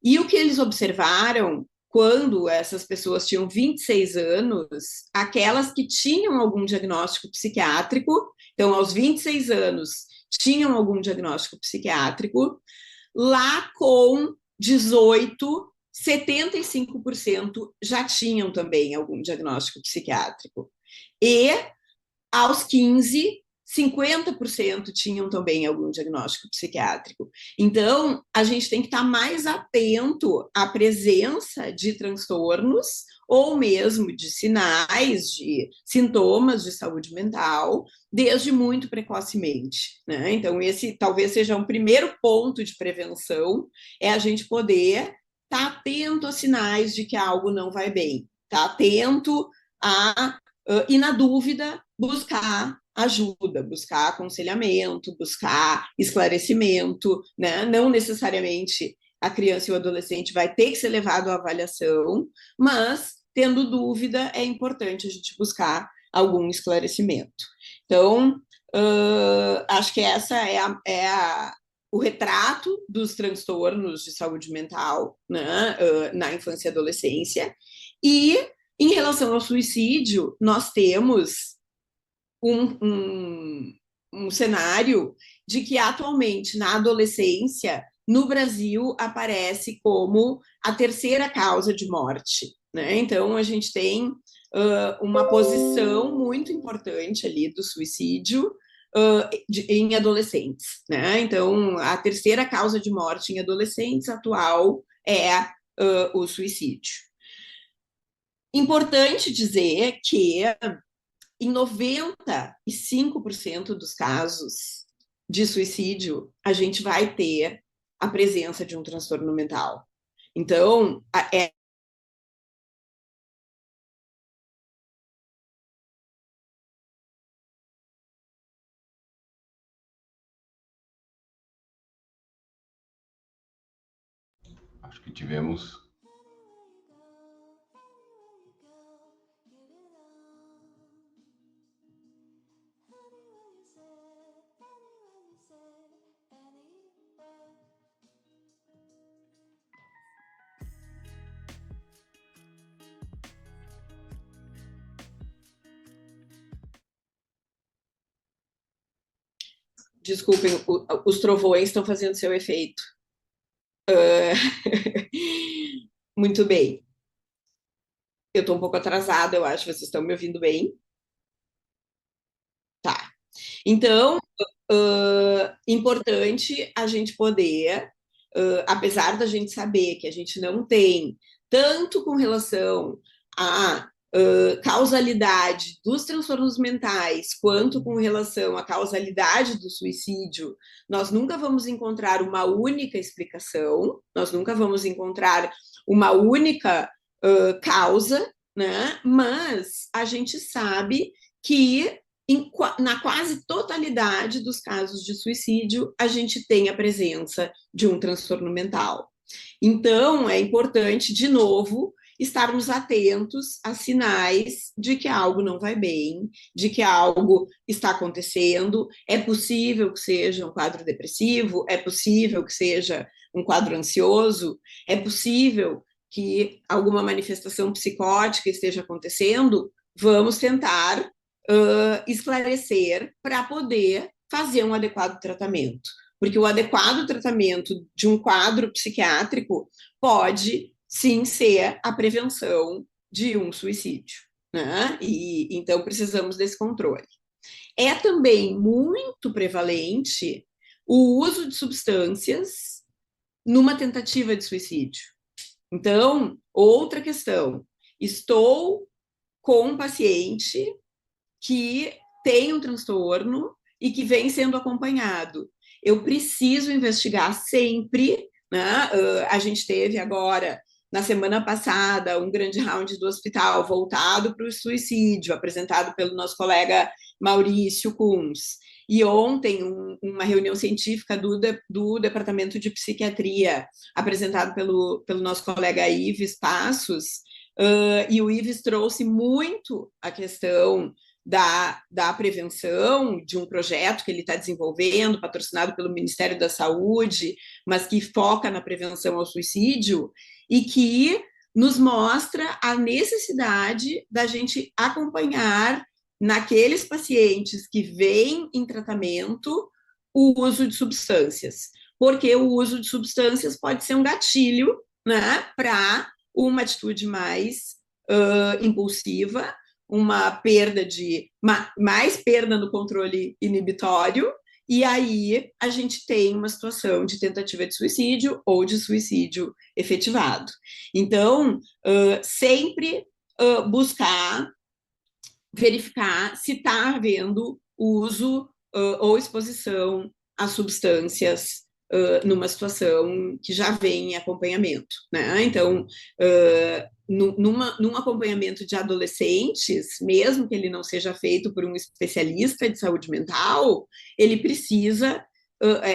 E o que eles observaram, quando essas pessoas tinham 26 anos, aquelas que tinham algum diagnóstico psiquiátrico, então aos 26 anos tinham algum diagnóstico psiquiátrico, lá com 18, 75% já tinham também algum diagnóstico psiquiátrico. E aos 15, 50% tinham também algum diagnóstico psiquiátrico. Então, a gente tem que estar mais atento à presença de transtornos ou mesmo de sinais, de sintomas de saúde mental, desde muito precocemente, né? Então, esse talvez seja um primeiro ponto de prevenção, é a gente poder estar atento a sinais de que algo não vai bem, estar atento e, na dúvida, buscar ajuda, buscar aconselhamento, buscar esclarecimento, né? Não necessariamente a criança e o adolescente vai ter que ser levado à avaliação, mas, tendo dúvida, é importante a gente buscar algum esclarecimento. Então, acho que essa o retrato dos transtornos de saúde mental, né, na infância e adolescência. E, em relação ao suicídio, nós temos um cenário de que atualmente na adolescência no Brasil aparece como a terceira causa de morte, né? Então a gente tem uma posição muito importante ali do suicídio em adolescentes, né? Então a terceira causa de morte em adolescentes atual é o suicídio. Importante dizer que em 95% dos casos de suicídio, a gente vai ter a presença de um transtorno mental. Então, Acho que tivemos Desculpem, os trovões estão fazendo seu efeito. Muito bem. Eu estou um pouco atrasada, eu acho. Vocês estão me ouvindo bem? Tá. Então, importante a gente poder, apesar da gente saber que a gente não tem tanto com relação à causalidade dos transtornos mentais, quanto com relação à causalidade do suicídio, nós nunca vamos encontrar uma única explicação, nós nunca vamos encontrar uma única causa, né? Mas a gente sabe que na quase totalidade dos casos de suicídio, a gente tem a presença de um transtorno mental. Então, é importante, de novo, estarmos atentos a sinais de que algo não vai bem, de que algo está acontecendo. É possível que seja um quadro depressivo, é possível que seja um quadro ansioso, é possível que alguma manifestação psicótica esteja acontecendo. Vamos tentar esclarecer para poder fazer um adequado tratamento. Porque o adequado tratamento de um quadro psiquiátrico pode, sim, ser a prevenção de um suicídio, né? E então precisamos desse controle. É também muito prevalente o uso de substâncias numa tentativa de suicídio. Então, outra questão, estou com um paciente que tem um transtorno e que vem sendo acompanhado. Eu preciso investigar sempre, né? A gente teve agora, na semana passada, um grande round do hospital voltado para o suicídio, apresentado pelo nosso colega Maurício Kunz. E ontem, uma reunião científica do Departamento de Psiquiatria, apresentado pelo nosso colega Ives Passos, e o Ives trouxe muito a questão da prevenção, de um projeto que ele está desenvolvendo, patrocinado pelo Ministério da Saúde, mas que foca na prevenção ao suicídio, e que nos mostra a necessidade da gente acompanhar naqueles pacientes que vêm em tratamento o uso de substâncias, porque o uso de substâncias pode ser um gatilho, né, para uma atitude mais impulsiva, uma perda mais perda no controle inibitório, e aí a gente tem uma situação de tentativa de suicídio ou de suicídio efetivado. Então, sempre buscar verificar se está havendo uso ou exposição a substâncias numa situação que já vem em acompanhamento, né? Então, num acompanhamento de adolescentes, mesmo que ele não seja feito por um especialista de saúde mental, ele precisa,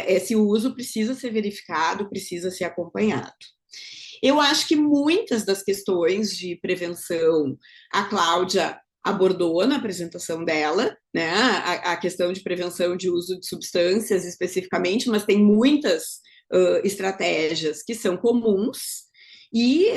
esse uso precisa ser verificado, precisa ser acompanhado. Eu acho que muitas das questões de prevenção, a Cláudia abordou na apresentação dela, né, a questão de prevenção de uso de substâncias especificamente, mas tem muitas estratégias que são comuns, e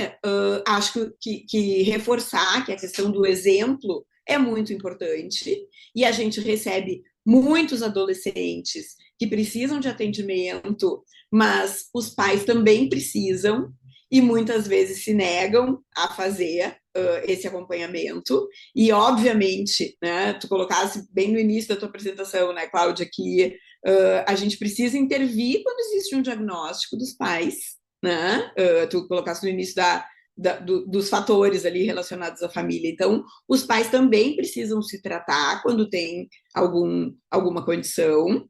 acho que reforçar que a questão do exemplo é muito importante, e a gente recebe muitos adolescentes que precisam de atendimento, mas os pais também precisam, e muitas vezes se negam a fazer esse acompanhamento, e obviamente, né, tu colocasse bem no início da tua apresentação, né, Cláudia, que a gente precisa intervir quando existe um diagnóstico dos pais, né, tu colocasse no início dos fatores ali relacionados à família, então os pais também precisam se tratar quando tem alguma condição,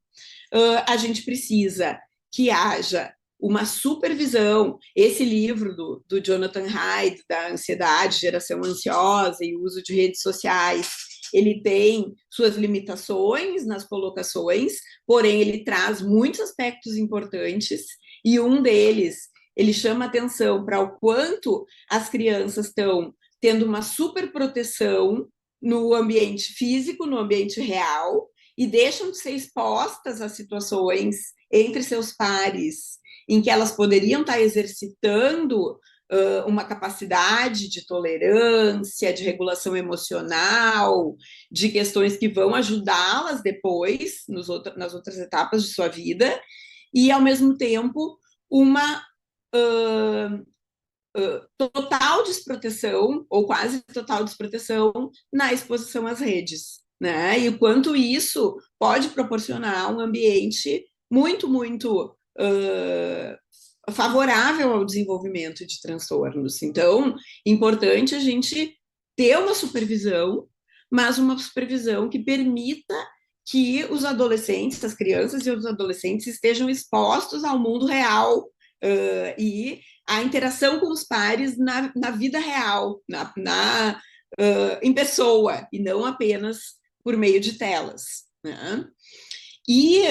a gente precisa que haja uma supervisão. Esse livro do Jonathan Haidt, da ansiedade, geração ansiosa e uso de redes sociais, ele tem suas limitações nas colocações, porém ele traz muitos aspectos importantes, e um deles, ele chama atenção para o quanto as crianças estão tendo uma superproteção no ambiente físico, no ambiente real, e deixam de ser expostas a situações entre seus pares em que elas poderiam estar exercitando uma capacidade de tolerância, de regulação emocional, de questões que vão ajudá-las depois, nas outras etapas de sua vida, e, ao mesmo tempo, uma total desproteção, ou quase total desproteção, na exposição às redes, né? E o quanto isso pode proporcionar um ambiente muito, muito favorável ao desenvolvimento de transtornos. Então, importante a gente ter uma supervisão, mas uma supervisão que permita que os adolescentes, as crianças e os adolescentes estejam expostos ao mundo real e a interação com os pares na vida real, em pessoa, e não apenas por meio de telas, né? E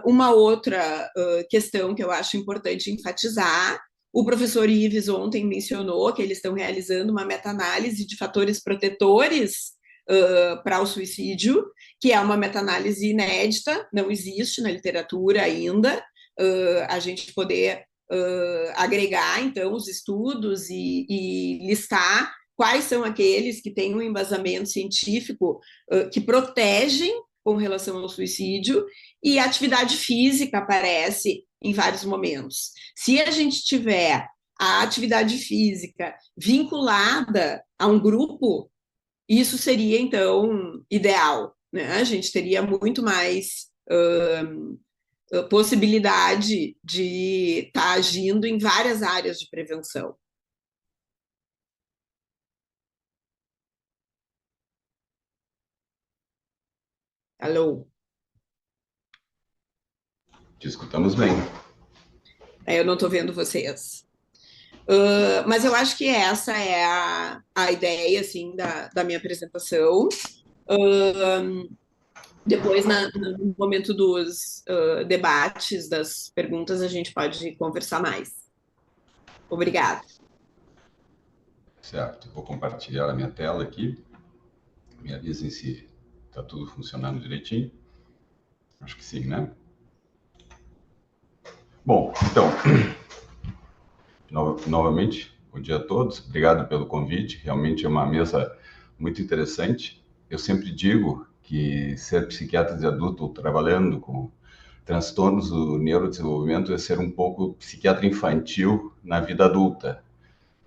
uma outra questão que eu acho importante enfatizar, o professor Ives ontem mencionou que eles estão realizando uma meta-análise de fatores protetores para o suicídio, que é uma meta-análise inédita, não existe na literatura ainda, a gente poder agregar, então, os estudos e listar quais são aqueles que têm um embasamento científico que protegem com relação ao suicídio, e a atividade física aparece em vários momentos. Se a gente tiver a atividade física vinculada a um grupo, isso seria, então, ideal, né? A gente teria muito mais possibilidade de estar agindo em várias áreas de prevenção. Alô? Te escutamos bem. Eu não estou vendo vocês. Mas eu acho que essa é a ideia, assim, da minha apresentação. Depois, no momento dos debates, das perguntas, a gente pode conversar mais. Obrigada. Certo, vou compartilhar a minha tela aqui. Me avisem se está tudo funcionando direitinho. Acho que sim, né? Bom, então, novamente, bom dia a todos. Obrigado pelo convite. Realmente é uma mesa muito interessante. Eu sempre digo que ser psiquiatra de adulto trabalhando com transtornos do neurodesenvolvimento é ser um pouco psiquiatra infantil na vida adulta,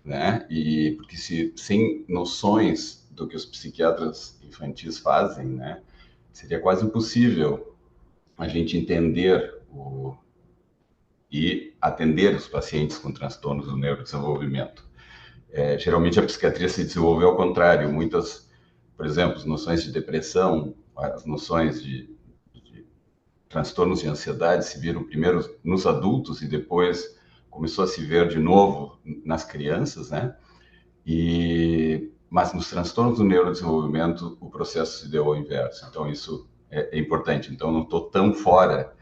né? E porque sem noções do que os psiquiatras infantis fazem, né, seria quase impossível a gente entender e atender os pacientes com transtornos do neurodesenvolvimento. Geralmente a psiquiatria se desenvolveu ao contrário. Muitas, por exemplo, as noções de depressão, as noções de transtornos de ansiedade se viram primeiro nos adultos e depois começou a se ver de novo nas crianças, né? Mas nos transtornos do neurodesenvolvimento o processo se deu ao inverso. Então isso é importante. Então não estou tão fora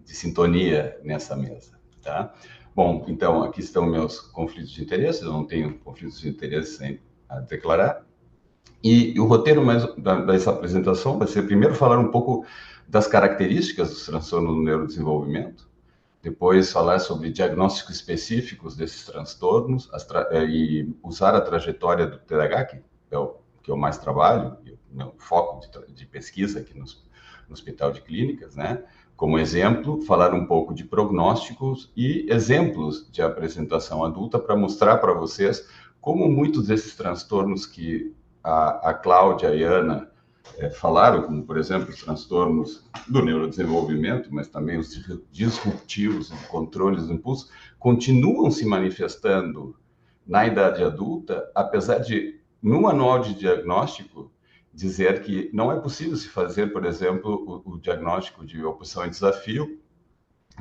de sintonia nessa mesa, tá? Bom, então aqui estão meus conflitos de interesse. Eu não tenho conflitos de interesse a declarar. E o roteiro dessa apresentação vai ser primeiro falar um pouco das características dos transtornos do neurodesenvolvimento, depois falar sobre diagnósticos específicos desses transtornos e usar a trajetória do TDAH, que eu mais trabalho, meu foco de pesquisa aqui no Hospital de Clínicas, né? Como exemplo, falar um pouco de prognósticos e exemplos de apresentação adulta para mostrar para vocês como muitos desses transtornos que a Cláudia e a Ana falaram, como, por exemplo, os transtornos do neurodesenvolvimento, mas também os disruptivos e controles do impulso, continuam se manifestando na idade adulta, apesar de, no manual de diagnóstico, dizer que não é possível se fazer, por exemplo, o diagnóstico de oposição e desafio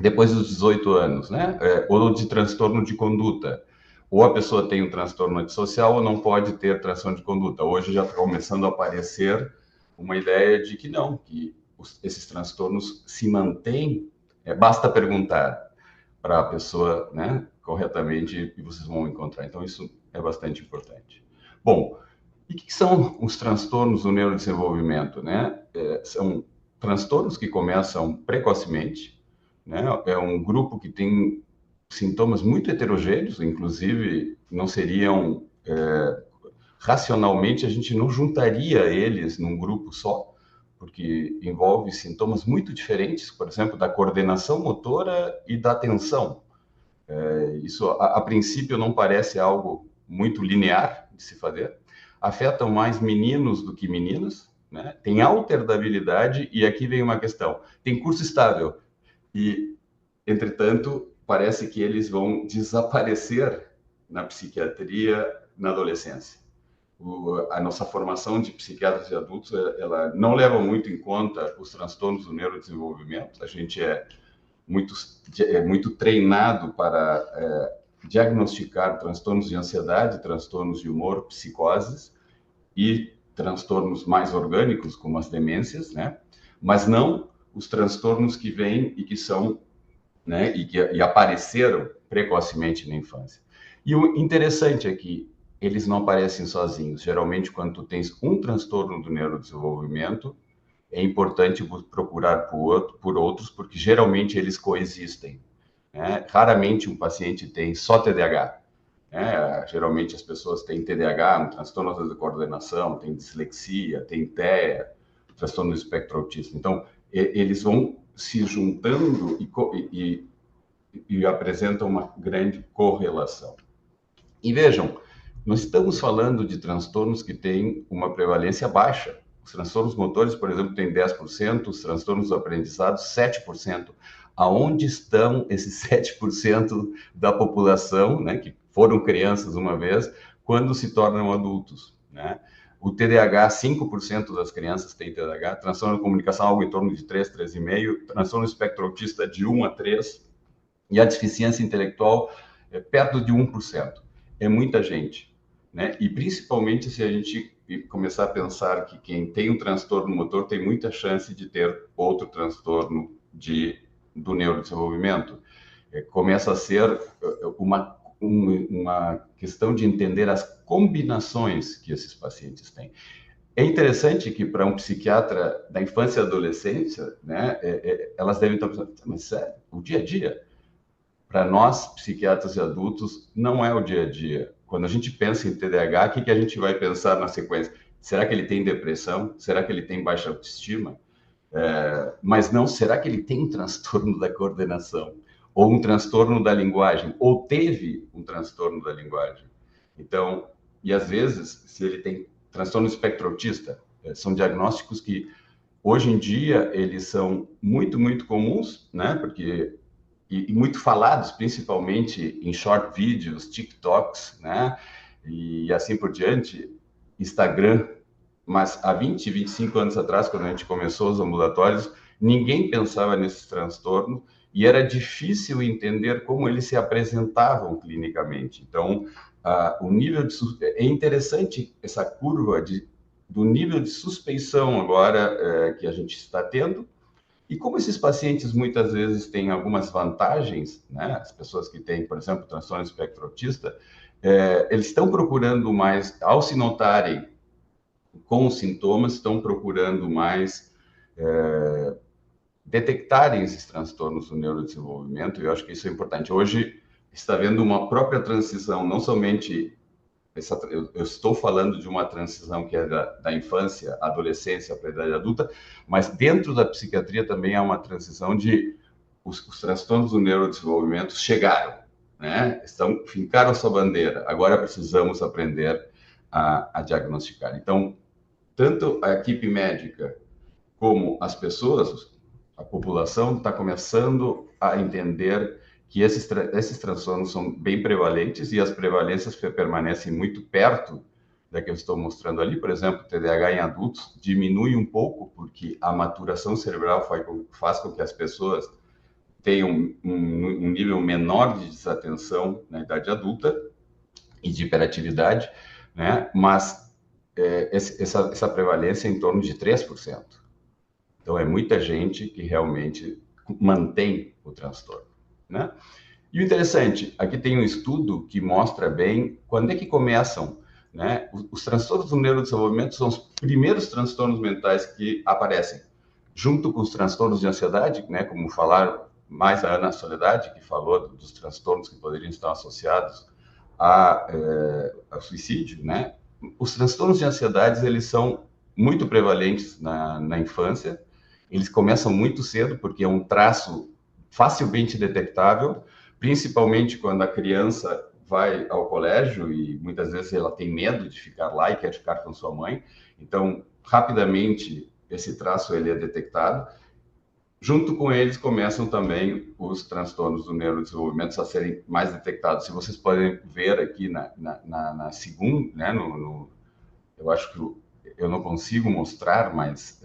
depois dos 18 anos, né? Ou de transtorno de conduta. Ou a pessoa tem um transtorno antissocial ou não pode ter transtorno de conduta. Hoje já está começando a aparecer uma ideia de que não, que esses transtornos se mantêm, basta perguntar para a pessoa, né, corretamente, e vocês vão encontrar. Então, isso é bastante importante. Bom, e o que são os transtornos do neurodesenvolvimento, né? São transtornos que começam precocemente, né? É um grupo que tem sintomas muito heterogêneos, inclusive não seriam, racionalmente, a gente não juntaria eles num grupo só, porque envolve sintomas muito diferentes, por exemplo, da coordenação motora e da atenção. Isso, a princípio, não parece algo muito linear de se fazer. Afetam mais meninos do que meninas, né? Tem alternabilidade, e aqui vem uma questão. Tem curso estável, e, entretanto, parece que eles vão desaparecer na psiquiatria na adolescência. A nossa formação de psiquiatras de adultos, ela não leva muito em conta os transtornos do neurodesenvolvimento. A gente é muito treinado para diagnosticar transtornos de ansiedade, transtornos de humor, psicoses e transtornos mais orgânicos, como as demências, né? Mas não os transtornos que vêm e que são, né, e apareceram precocemente na infância. E o interessante é que eles não aparecem sozinhos. Geralmente, quando tu tens um transtorno do neurodesenvolvimento, é importante procurar por outros, porque geralmente eles coexistem, né? Raramente um paciente tem só TDAH. Geralmente as pessoas têm TDAH, um transtorno da coordenação, tem dislexia, tem TEA, transtorno do espectro autista. Então, eles vão se juntando e apresentam uma grande correlação. E vejam, nós estamos falando de transtornos que têm uma prevalência baixa. Os transtornos motores, por exemplo, têm 10%, os transtornos do aprendizado, 7%. Aonde estão esses 7% da população, né, que foram crianças uma vez, quando se tornam adultos, né? O TDAH, 5% das crianças têm TDAH, transtorno de comunicação algo em torno de 3, 3,5%, transtorno do espectro autista de 1 a 3%, e a deficiência intelectual é perto de 1%. É muita gente, né? E principalmente se a gente começar a pensar que quem tem um transtorno motor tem muita chance de ter outro transtorno do neurodesenvolvimento. Começa a ser uma questão de entender as combinações que esses pacientes têm. É interessante que para um psiquiatra da infância e adolescência, né, elas devem estar pensando, mas sério, o dia a dia? Para nós, psiquiatras de adultos, não é o dia a dia. Quando a gente pensa em TDAH, o que a gente vai pensar na sequência? Será que ele tem depressão? Será que ele tem baixa autoestima? Mas não, será que ele tem um transtorno da coordenação? Ou um transtorno da linguagem? Ou teve um transtorno da linguagem? Então, e às vezes, se ele tem transtorno do espectro autista, são diagnósticos que, hoje em dia, eles são muito, muito comuns, né? Porque e muito falados, principalmente em short vídeos, TikToks, né? E assim por diante, Instagram. Mas há 20, 25 anos atrás, quando a gente começou os ambulatórios, ninguém pensava nesses transtornos e era difícil entender como eles se apresentavam clinicamente. Então, o nível é interessante essa curva do nível de suspeição agora que a gente está tendo. E como esses pacientes muitas vezes têm algumas vantagens, né? As pessoas que têm, por exemplo, transtorno espectro autista, eles estão procurando mais, ao se notarem com os sintomas, estão procurando mais detectarem esses transtornos do neurodesenvolvimento, e eu acho que isso é importante. Hoje está havendo uma própria transição, não somente eu estou falando de uma transição que é da infância, adolescência para a idade adulta, mas dentro da psiquiatria também há uma transição de os transtornos do neurodesenvolvimento chegaram, né? Fincaram sua bandeira, agora precisamos aprender a diagnosticar. Então, tanto a equipe médica como as pessoas, a população está começando a entender que esses transtornos são bem prevalentes e as prevalências permanecem muito perto da que eu estou mostrando ali. Por exemplo, o TDAH em adultos diminui um pouco porque a maturação cerebral faz com que as pessoas tenham um nível menor de desatenção na idade adulta e de hiperatividade, né? Mas essa prevalência é em torno de 3%. Então, é muita gente que realmente mantém o transtorno, né? E o interessante, aqui tem um estudo que mostra bem quando é que começam, né? Os transtornos do neurodesenvolvimento são os primeiros transtornos mentais que aparecem, junto com os transtornos de ansiedade, né? Como falaram mais a Ana Soledade, que falou dos transtornos que poderiam estar associados ao suicídio, né? Os transtornos de ansiedade, eles são muito prevalentes na infância, eles começam muito cedo, porque é um traço facilmente detectável, principalmente quando a criança vai ao colégio e muitas vezes ela tem medo de ficar lá e quer ficar com sua mãe. Então, rapidamente, esse traço ele é detectado. Junto com eles começam também os transtornos do neurodesenvolvimento a serem mais detectados. Se vocês podem ver aqui na segunda, né, eu acho que eu não consigo mostrar, mas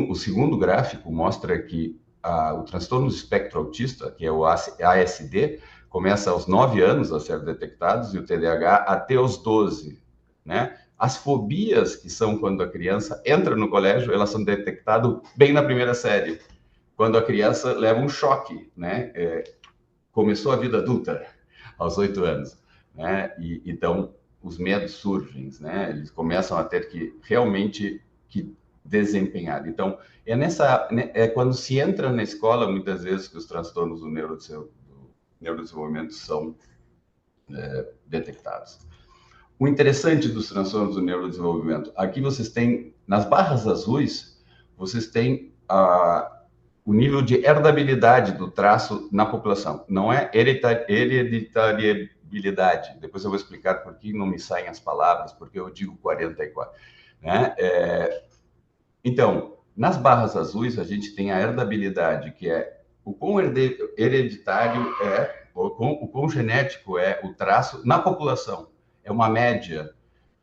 o segundo gráfico mostra que o transtorno do espectro autista, que é o ASD, começa aos 9 anos a ser detectados e o TDAH até os 12, né? As fobias, que são quando a criança entra no colégio, elas são detectadas bem na primeira série, quando a criança leva um choque, né? Começou a vida adulta aos 8 anos, né? E então os medos surgem, né? Eles começam a ter que realmente desempenhar. Então é quando se entra na escola muitas vezes que os transtornos do neurodesenvolvimento são detectados. O interessante dos transtornos do neurodesenvolvimento, aqui vocês têm, nas barras azuis, vocês têm o nível de herdabilidade do traço na população. Não é hereditariedade. Depois eu vou explicar por que não me saem as palavras, porque eu digo 44. Né? Então, nas barras azuis, a gente tem a herdabilidade, que é o quão hereditário o quão genético é o traço na população. É uma média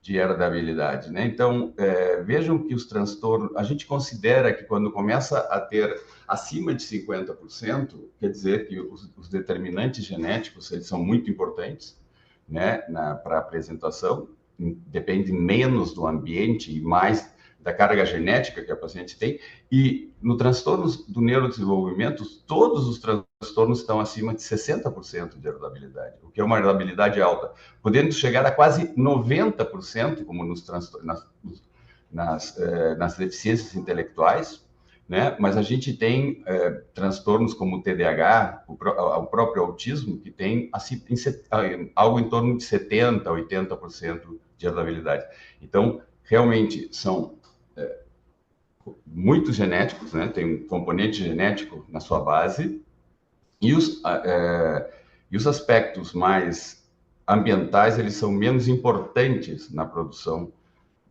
de herdabilidade, né? Então, vejam que os transtornos, a gente considera que quando começa a ter acima de 50%, quer dizer que os determinantes genéticos, eles são muito importantes, né, para a apresentação, depende menos do ambiente e mais da carga genética que a paciente tem, e no transtorno do neurodesenvolvimento, todos os transtornos estão acima de 60% de herdabilidade, o que é uma herdabilidade alta, podendo chegar a quase 90%, como nas deficiências intelectuais, né? Mas a gente tem transtornos como o TDAH, o próprio autismo, que tem assim, algo em torno de 70%, 80% de herdabilidade. Então, realmente, são muito genéticos, né? Tem um componente genético na sua base, e os aspectos mais ambientais, eles são menos importantes na produção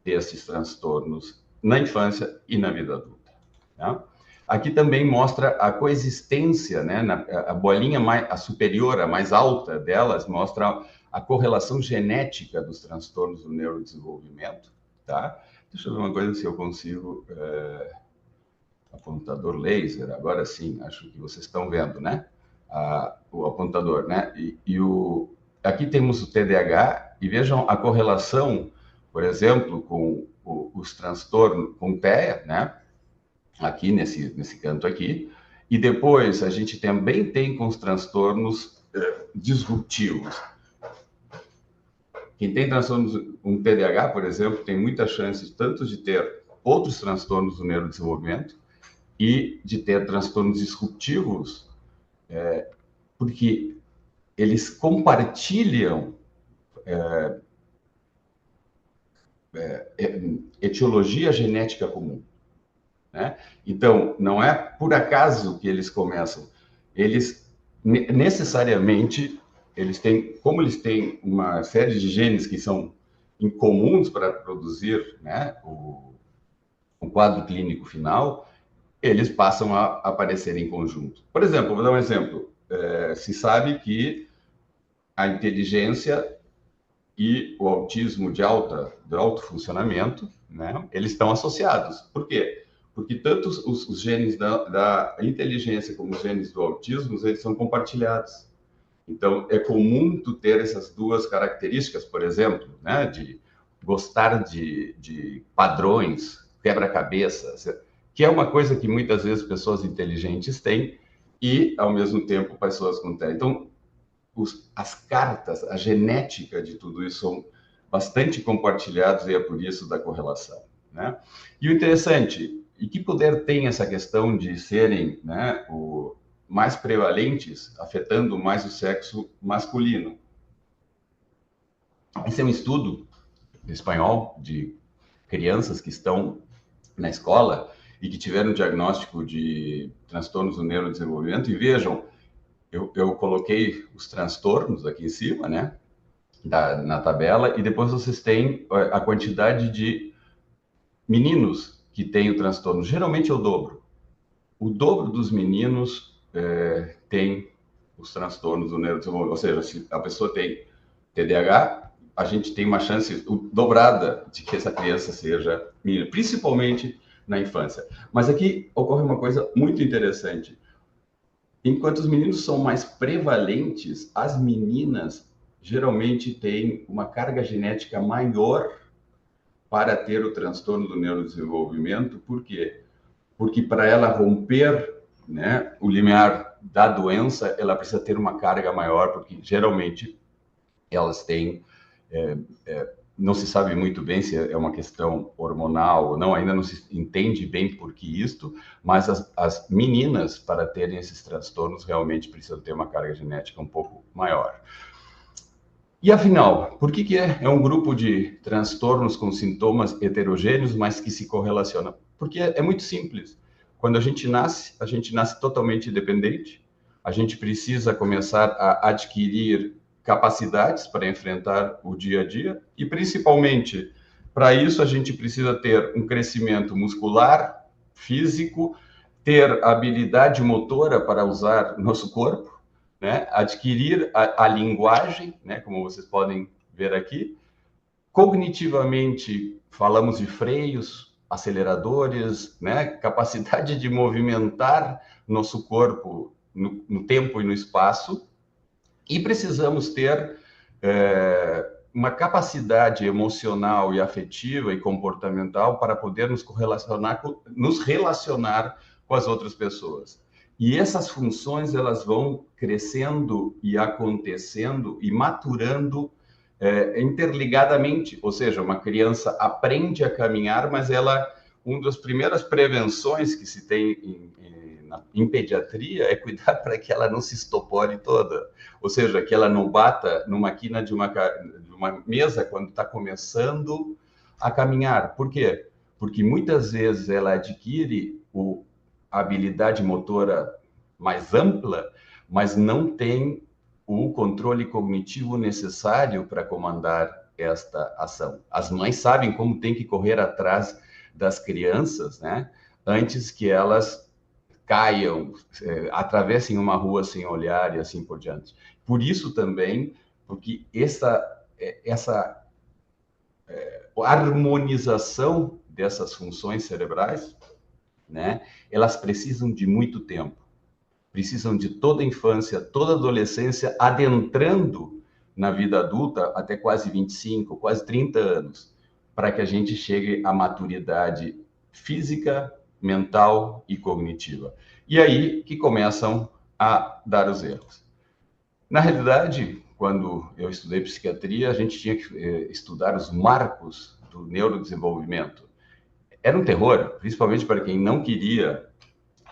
desses transtornos na infância e na vida adulta. Tá? Aqui também mostra a coexistência, né? A bolinha a superior, a mais alta delas, mostra a correlação genética dos transtornos do neurodesenvolvimento. Tá? Deixa eu ver uma coisa se eu consigo... apontador laser, agora sim, acho que vocês estão vendo, né? O apontador, né? Aqui temos o TDAH e vejam a correlação, por exemplo, com os transtornos, com TEA, né? Aqui nesse canto aqui. E depois a gente também tem com os transtornos disruptivos. Quem tem transtornos, um TDAH, por exemplo, tem muita chance tanto de ter outros transtornos do neurodesenvolvimento e de ter transtornos disruptivos, porque eles compartilham etiologia genética comum. Né? Então, não é por acaso que eles começam. Eles, necessariamente, como eles têm uma série de genes que são incomuns para produzir, né, o quadro clínico final, eles passam a aparecer em conjunto. Por exemplo, vou dar um exemplo. Se sabe que a inteligência e o autismo de alto funcionamento, né, eles estão associados. Por quê? Porque tanto os genes da inteligência como os genes do autismo, eles são compartilhados. Então, é comum tu ter essas duas características, por exemplo, né, de gostar de padrões, quebra-cabeça, que é uma coisa que muitas vezes pessoas inteligentes têm e, ao mesmo tempo, pessoas com TEA. Então, as cartas, a genética de tudo isso são bastante compartilhados e é por isso da correlação. Né? E o interessante, E que poder tem essa questão de serem, né, mais prevalentes, afetando mais o sexo masculino? Esse é um estudo espanhol de crianças que estão na escola e que tiveram diagnóstico de transtornos do neurodesenvolvimento. E vejam, eu coloquei os transtornos aqui em cima, né, na tabela, e depois vocês têm a quantidade de meninos que têm o transtorno. Geralmente é o dobro. O dobro dos meninos tem os transtornos do neurodesenvolvimento. Ou seja, se a pessoa tem TDAH, a gente tem uma chance dobrada de que essa criança seja menina, principalmente na infância. Mas aqui ocorre uma coisa muito interessante. Enquanto os meninos são mais prevalentes, as meninas geralmente têm uma carga genética maior para ter o transtorno do neurodesenvolvimento. Por quê? Porque para ela romper, né, o limiar da doença, ela precisa ter uma carga maior, porque geralmente elas têm, não se sabe muito bem se é uma questão hormonal ou não, ainda não se entende bem por que isto, mas as meninas, para terem esses transtornos, realmente precisam ter uma carga genética um pouco maior. E afinal, por que é um grupo de transtornos com sintomas heterogêneos, mas que se correlacionam? Porque é muito simples. Quando a gente nasce totalmente dependente, a gente precisa começar a adquirir capacidades para enfrentar o dia a dia e, principalmente, para isso a gente precisa ter um crescimento muscular, físico, ter habilidade motora para usar nosso corpo, né? Adquirir a linguagem, né? Como vocês podem ver aqui. Cognitivamente, falamos de freios, aceleradores, né? Capacidade de movimentar nosso corpo no tempo e no espaço. E precisamos ter uma capacidade emocional e afetiva e comportamental para poder nos relacionar com as outras pessoas. E essas funções, elas vão crescendo e acontecendo e maturando interligadamente. Ou seja, uma criança aprende a caminhar, mas uma das primeiras prevenções que se tem em pediatria é cuidar para que ela não se estopore toda. Ou seja, que ela não bata numa quina de uma mesa quando está começando a caminhar. Por quê? Porque muitas vezes ela adquire a habilidade motora mais ampla, mas não tem o controle cognitivo necessário para comandar esta ação. As mães sabem como tem que correr atrás das crianças, né? Antes que elas caiam, atravessem uma rua sem olhar e assim por diante. Por isso também, porque essa harmonização dessas funções cerebrais, né, elas precisam de muito tempo, precisam de toda a infância, toda a adolescência, adentrando na vida adulta até quase 25, quase 30 anos, para que a gente chegue à maturidade física, mental e cognitiva. E aí que começam a dar os erros. Na realidade, quando eu estudei psiquiatria, a gente tinha que estudar os marcos do neurodesenvolvimento. Era um terror, principalmente para quem não queria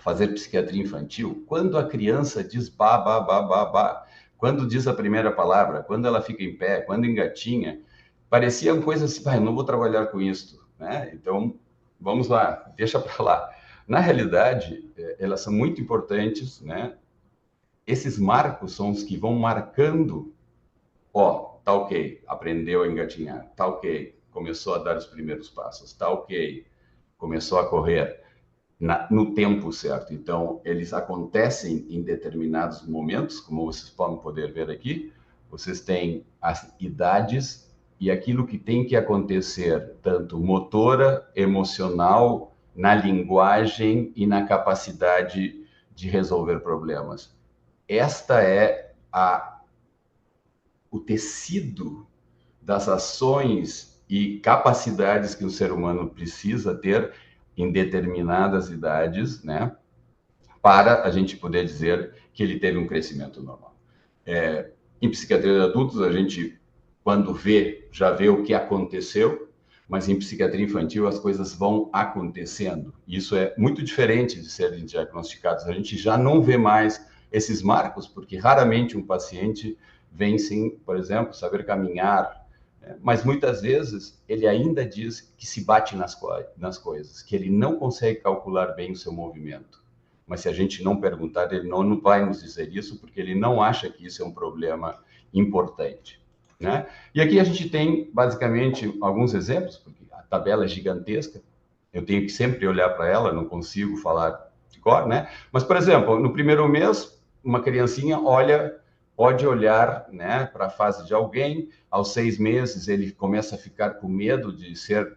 fazer psiquiatria infantil. Quando a criança diz ba, ba, ba, ba, ba, quando diz a primeira palavra, quando ela fica em pé, quando engatinha, parecia uma coisa assim, não vou trabalhar com isso, né? Então, vamos lá, deixa para lá. Na realidade, elas são muito importantes, né? Esses marcos são os que vão marcando, tá ok, aprendeu a engatinhar, tá ok, começou a dar os primeiros passos, tá ok, começou a correr no tempo certo. Então, eles acontecem em determinados momentos, como vocês podem poder ver aqui. Vocês têm as idades e aquilo que tem que acontecer, tanto motora, emocional, na linguagem e na capacidade de resolver problemas. Esta é o tecido das ações e capacidades que o ser humano precisa ter em determinadas idades, né, para a gente poder dizer que ele teve um crescimento normal. Em psiquiatria de adultos, a gente, quando já vê o que aconteceu, mas em psiquiatria infantil as coisas vão acontecendo. Isso é muito diferente de serem diagnosticados. A gente já não vê mais esses marcos, porque raramente um paciente vem sem, por exemplo, saber caminhar, mas muitas vezes ele ainda diz que se bate nas coisas, que ele não consegue calcular bem o seu movimento. Mas se a gente não perguntar, ele não vai nos dizer isso, porque ele não acha que isso é um problema importante, né? E aqui a gente tem, basicamente, alguns exemplos, porque a tabela é gigantesca, eu tenho que sempre olhar para ela, não consigo falar de cor, né? Mas, por exemplo, no primeiro mês, uma criancinha pode olhar, né, para a fase de alguém. Aos 6 meses, ele começa a ficar com medo de ser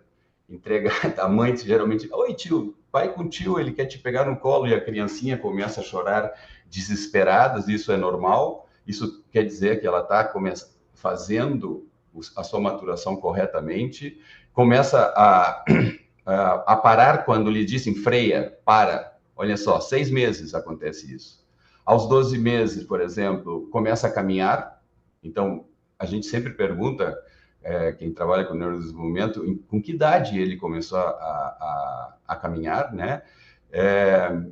entregado. A mãe geralmente, oi tio, vai com o tio, ele quer te pegar no colo, e a criancinha começa a chorar desesperada. Isso é normal, isso quer dizer que ela está fazendo a sua maturação corretamente, começa a parar quando lhe dizem freia, para. Olha só, 6 meses acontece isso. Aos 12 meses, por exemplo, começa a caminhar. Então, a gente sempre pergunta, quem trabalha com neurodesenvolvimento, com que idade ele começou a caminhar, né?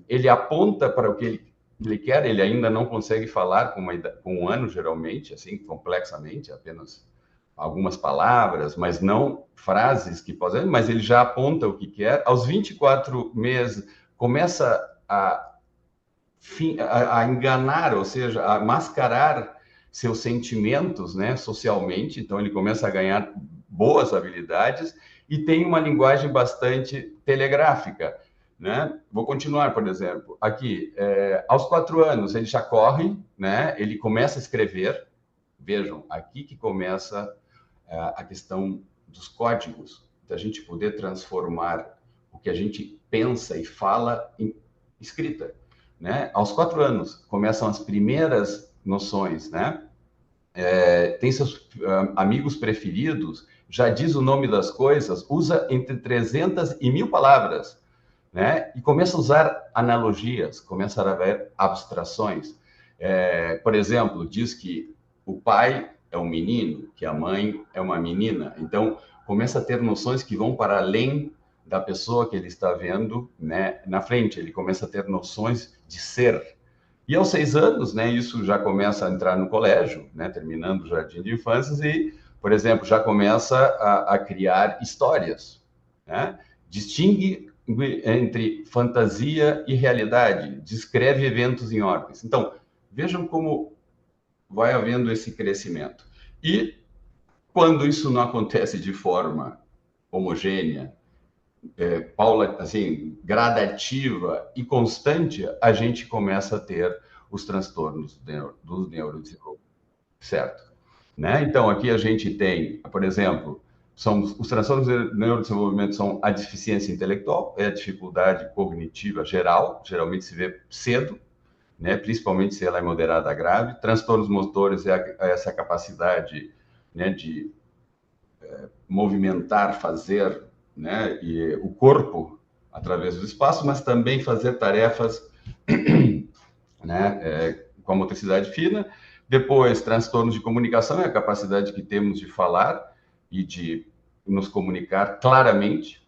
Ele aponta para o que ele quer, ele ainda não consegue falar com 1 ano, geralmente, assim, complexamente, apenas algumas palavras, mas não frases que possam, mas ele já aponta o que quer. Aos 24 meses, começa a enganar, ou seja, a mascarar seus sentimentos, né, socialmente. Então, ele começa a ganhar boas habilidades e tem uma linguagem bastante telegráfica, né? Vou continuar, por exemplo, aqui, aos 4 anos, ele já corre, né? Ele começa a escrever. Vejam, aqui que começa a questão dos códigos, da gente poder transformar o que a gente pensa e fala em escrita, né? Aos 4 anos começam as primeiras noções, né? Tem seus amigos preferidos, já diz o nome das coisas, usa entre 300 e 1.000 palavras, né? E começa a usar analogias, começa a haver abstrações. Por exemplo, diz que o pai é um menino, que a mãe é uma menina. Então, começa a ter noções que vão para além da pessoa que ele está vendo, né, na frente. Ele começa a ter noções de ser. E aos 6 anos, né, isso já começa a entrar no colégio, né, terminando o jardim de infância, e, por exemplo, já começa a criar histórias, né? Distingue entre fantasia e realidade, descreve eventos em ordens. Então, vejam como vai havendo esse crescimento. E quando isso não acontece de forma homogênea, assim, gradativa e constante, a gente começa a ter os transtornos do neurodesenvolvimento, certo? Né? Então, aqui a gente tem, por exemplo, os transtornos do neurodesenvolvimento são a deficiência intelectual, é a dificuldade cognitiva geral, geralmente se vê cedo, né? Principalmente se ela é moderada a grave. Transtornos motores é essa capacidade, né, de movimentar, fazer, né, e o corpo através do espaço, mas também fazer tarefas, né, com a motricidade fina. Depois, transtornos de comunicação é a capacidade que temos de falar e de nos comunicar claramente,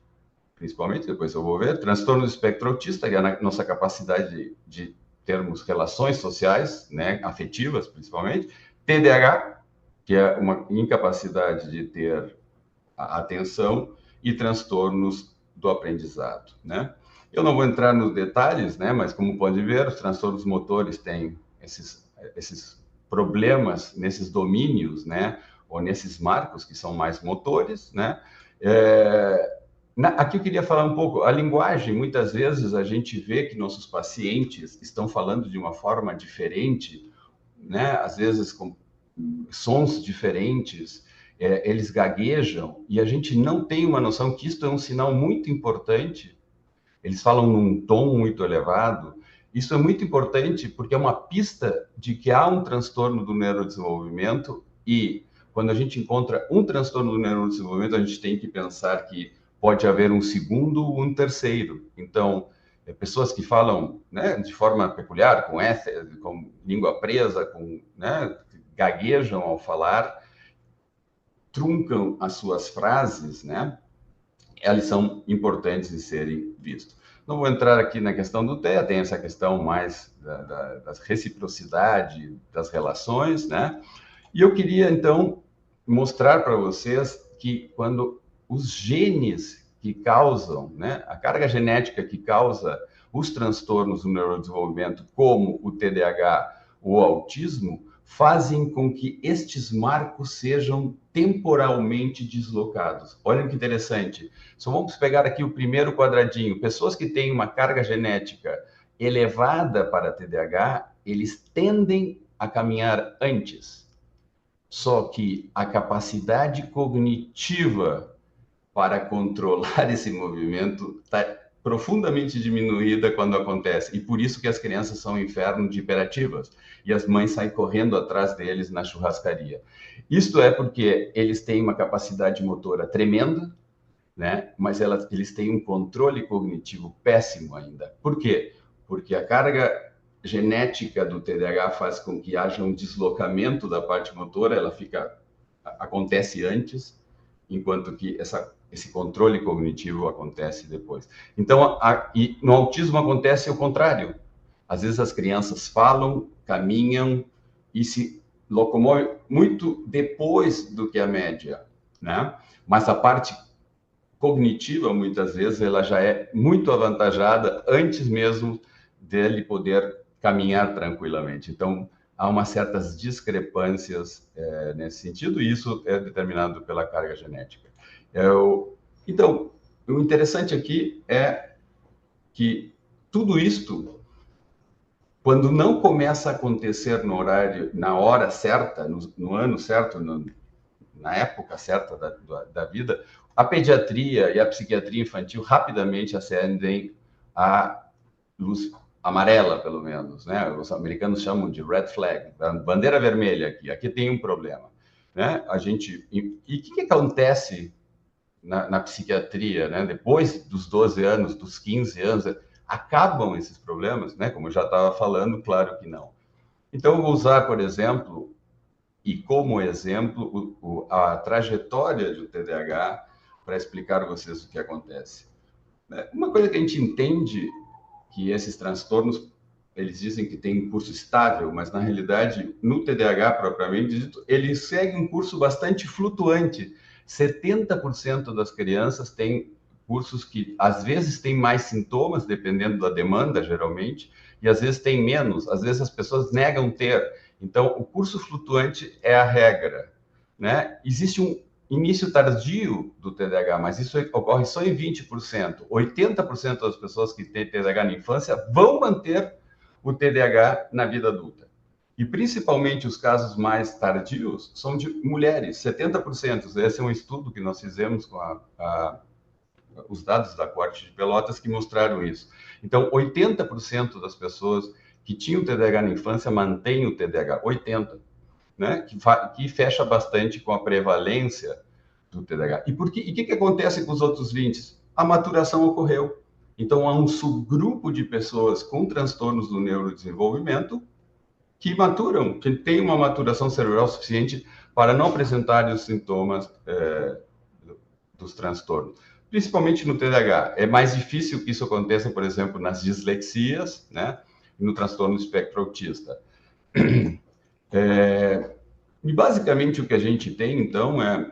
principalmente, depois eu vou ver. Transtorno do espectro autista, que é a nossa capacidade de termos relações sociais, né, afetivas, principalmente. TDAH, que é uma incapacidade de ter a atenção, e transtornos do aprendizado, né? Eu não vou entrar nos detalhes, né, mas como pode ver, os transtornos motores têm esses problemas nesses domínios, né, ou nesses marcos que são mais motores, né? Aqui eu queria falar um pouco, a linguagem, muitas vezes a gente vê que nossos pacientes estão falando de uma forma diferente, né? Às vezes com sons diferentes, eles gaguejam, e a gente não tem uma noção que isso é um sinal muito importante. Eles falam num tom muito elevado. Isso é muito importante porque é uma pista de que há um transtorno do neurodesenvolvimento, e quando a gente encontra um transtorno do neurodesenvolvimento, a gente tem que pensar que pode haver um segundo ou um terceiro. Então, pessoas que falam, né, de forma peculiar, com língua presa, né, gaguejam ao falar, truncam as suas frases, né? eles são importantes de serem vistos. Não vou entrar aqui na questão do TEA, tem essa questão mais da reciprocidade das relações, né? E eu queria, então, mostrar para vocês que quando os genes que causam, né, a carga genética que causa os transtornos do neurodesenvolvimento, como o TDAH ou o autismo, fazem com que estes marcos sejam temporalmente deslocados. Olha que interessante. Só vamos pegar aqui o primeiro quadradinho. Pessoas que têm uma carga genética elevada para TDAH, eles tendem a caminhar antes. Só que a capacidade cognitiva para controlar esse movimento está profundamente diminuída quando acontece. E por isso que as crianças são um inferno de hiperativas. E as mães saem correndo atrás deles na churrascaria. Isto é porque eles têm uma capacidade motora tremenda, né? Mas eles têm um controle cognitivo péssimo ainda. Por quê? Porque a carga genética do TDAH faz com que haja um deslocamento da parte motora, acontece antes, enquanto que esse controle cognitivo acontece depois. Então, e no autismo acontece o contrário. Às vezes as crianças falam, caminham e se locomovem muito depois do que a média, né? Mas a parte cognitiva, muitas vezes, ela já é muito avantajada antes mesmo dele poder caminhar tranquilamente. Então, há umas certas discrepâncias nesse sentido, e isso é determinado pela carga genética. Então, o interessante aqui é que tudo isto, quando não começa a acontecer no horário, na hora certa, no ano certo, na época certa da vida, a pediatria e a psiquiatria infantil rapidamente acendem a luz amarela, pelo menos, né? Os americanos chamam de red flag, bandeira vermelha aqui tem um problema, né? E o que acontece na psiquiatria, né? Depois dos 12 anos, dos 15 anos, acabam esses problemas, né? Como eu já estava falando, claro que não. Então, eu vou usar, por exemplo, e como exemplo, a trajetória do TDAH para explicar a vocês o que acontece. Uma coisa que a gente entende que esses transtornos, eles dizem que tem um curso estável, mas na realidade, no TDAH propriamente dito, ele segue um curso bastante flutuante. 70% das crianças têm cursos que às vezes têm mais sintomas, dependendo da demanda, geralmente, e às vezes tem menos, às vezes as pessoas negam ter. Então, o curso flutuante é a regra, né? Existe um início tardio do TDAH, mas isso ocorre só em 20%. 80% das pessoas que têm TDAH na infância vão manter o TDAH na vida adulta. E principalmente os casos mais tardios são de mulheres, 70%. Esse é um estudo que nós fizemos com os dados da Corte de Pelotas que mostraram isso. Então, 80% das pessoas que tinham TDAH na infância mantêm o TDAH, 80%, né? Que fecha bastante com a prevalência do TDAH. E o que acontece com os outros 20%? A maturação ocorreu. Então, há um subgrupo de pessoas com transtornos do neurodesenvolvimento que maturam, que têm uma maturação cerebral suficiente para não apresentarem os sintomas dos transtornos. Principalmente no TDAH. É mais difícil que isso aconteça, por exemplo, nas dislexias, né? E no transtorno do espectro autista. E basicamente o que a gente tem, então, é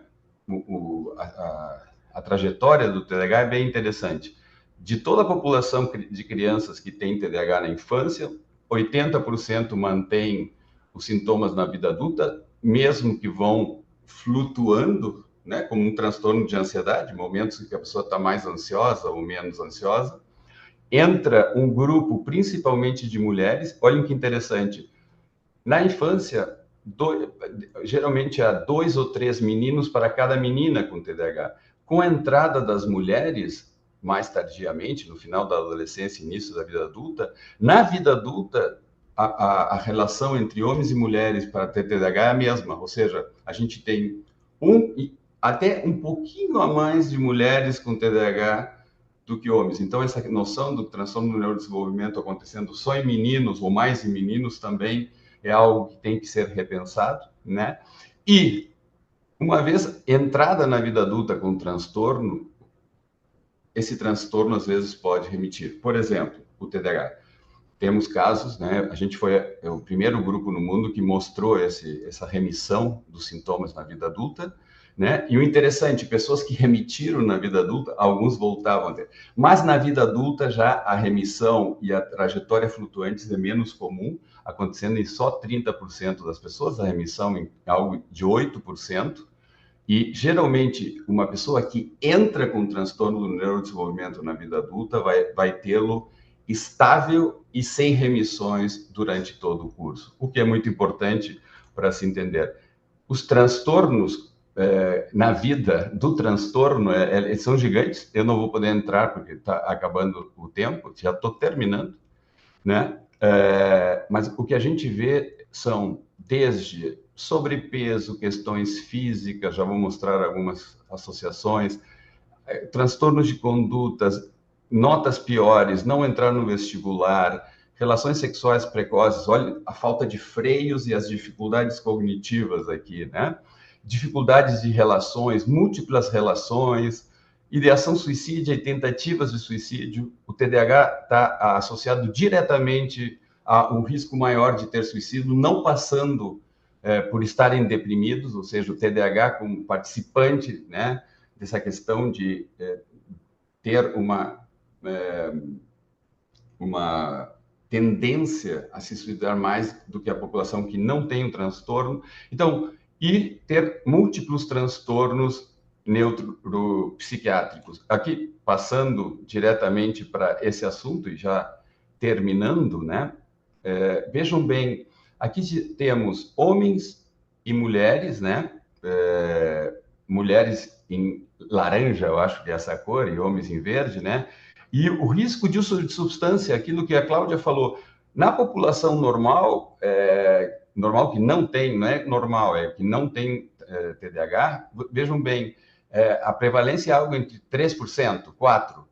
a trajetória do TDAH é bem interessante. De toda a população de crianças que tem TDAH na infância, 80% mantém os sintomas na vida adulta, mesmo que vão flutuando, né, como um transtorno de ansiedade, momentos em que a pessoa está mais ansiosa ou menos ansiosa. Entra um grupo, principalmente de mulheres, olhem que interessante, na infância, geralmente há 2 ou 3 meninos para cada menina com TDAH. Com a entrada das mulheres, mais tardiamente, no final da adolescência, início da vida adulta, na vida adulta, a relação entre homens e mulheres para ter TDAH é a mesma, ou seja, a gente tem até um pouquinho a mais de mulheres com TDAH do que homens. Então, essa noção do transtorno do neurodesenvolvimento acontecendo só em meninos ou mais em meninos também é algo que tem que ser repensado, né? E, uma vez entrada na vida adulta com transtorno, esse transtorno às vezes pode remitir. Por exemplo, o TDAH. Temos casos, né? A gente foi o primeiro grupo no mundo que mostrou essa remissão dos sintomas na vida adulta, né? E o interessante, pessoas que remitiram na vida adulta, alguns voltavam a ter. Mas na vida adulta já a remissão e a trajetória flutuantes é menos comum, acontecendo em só 30% das pessoas, a remissão em algo de 8%. E, geralmente, uma pessoa que entra com transtorno do neurodesenvolvimento na vida adulta vai tê-lo estável e sem remissões durante todo o curso, o que é muito importante para se entender. Os transtornos na vida do transtorno eles são gigantes, eu não vou poder entrar porque está acabando o tempo, já estou terminando, né? Mas o que a gente vê são desde sobrepeso, questões físicas, já vou mostrar algumas associações, transtornos de condutas, notas piores, não entrar no vestibular, relações sexuais precoces, olha a falta de freios e as dificuldades cognitivas aqui, né? Dificuldades de relações, múltiplas relações, ideação suicídia e tentativas de suicídio. O TDAH está associado diretamente a um risco maior de ter suicídio, não passando por estarem deprimidos, ou seja, o TDAH como participante, né, dessa questão de ter uma tendência a se suicidar mais do que a população que não tem um transtorno. Então, e ter múltiplos transtornos neuropsiquiátricos. Aqui, passando diretamente para esse assunto e já terminando, né? Vejam bem, aqui temos homens e mulheres, né? Mulheres em laranja, eu acho que é essa cor, e homens em verde, né? E o risco de uso de substância, aquilo que a Cláudia falou, na população normal, normal que não tem, não é normal, é que não tem TDAH, vejam bem, a prevalência é algo entre 3%, 4%,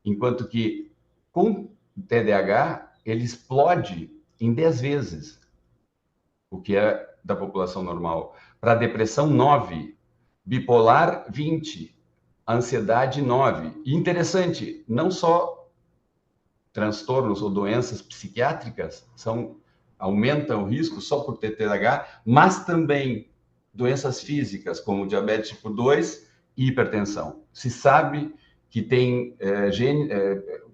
enquanto que com TDAH, ele explode em 10 vezes o que é da população normal. Para depressão, 9%, bipolar, 20%, ansiedade, 9%. E interessante, não só transtornos ou doenças psiquiátricas aumentam o risco só por ter TDAH, mas também doenças físicas, como diabetes tipo 2 e hipertensão. Se sabe que tem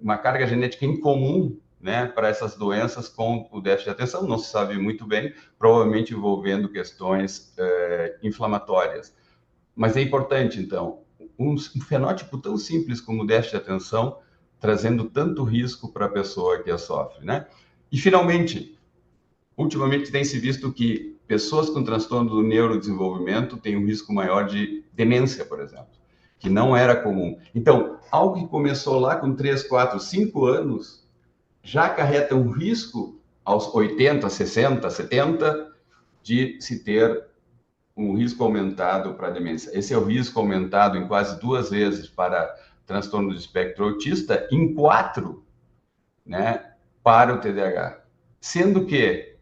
uma carga genética incomum, né, para essas doenças com o déficit de atenção, não se sabe muito bem, provavelmente envolvendo questões inflamatórias. Mas é importante, então, um fenótipo tão simples como o déficit de atenção, trazendo tanto risco para a pessoa que a sofre, né? E, finalmente, ultimamente tem se visto que pessoas com transtorno do neurodesenvolvimento têm um risco maior de demência, por exemplo, que não era comum. Então, algo que começou lá com 3, 4, 5 anos, já acarreta um risco aos 80, 60, 70, de se ter um risco aumentado para a demência. Esse é o risco aumentado em quase 2 vezes para transtorno do espectro autista, em 4, né, para o TDAH. Sendo que,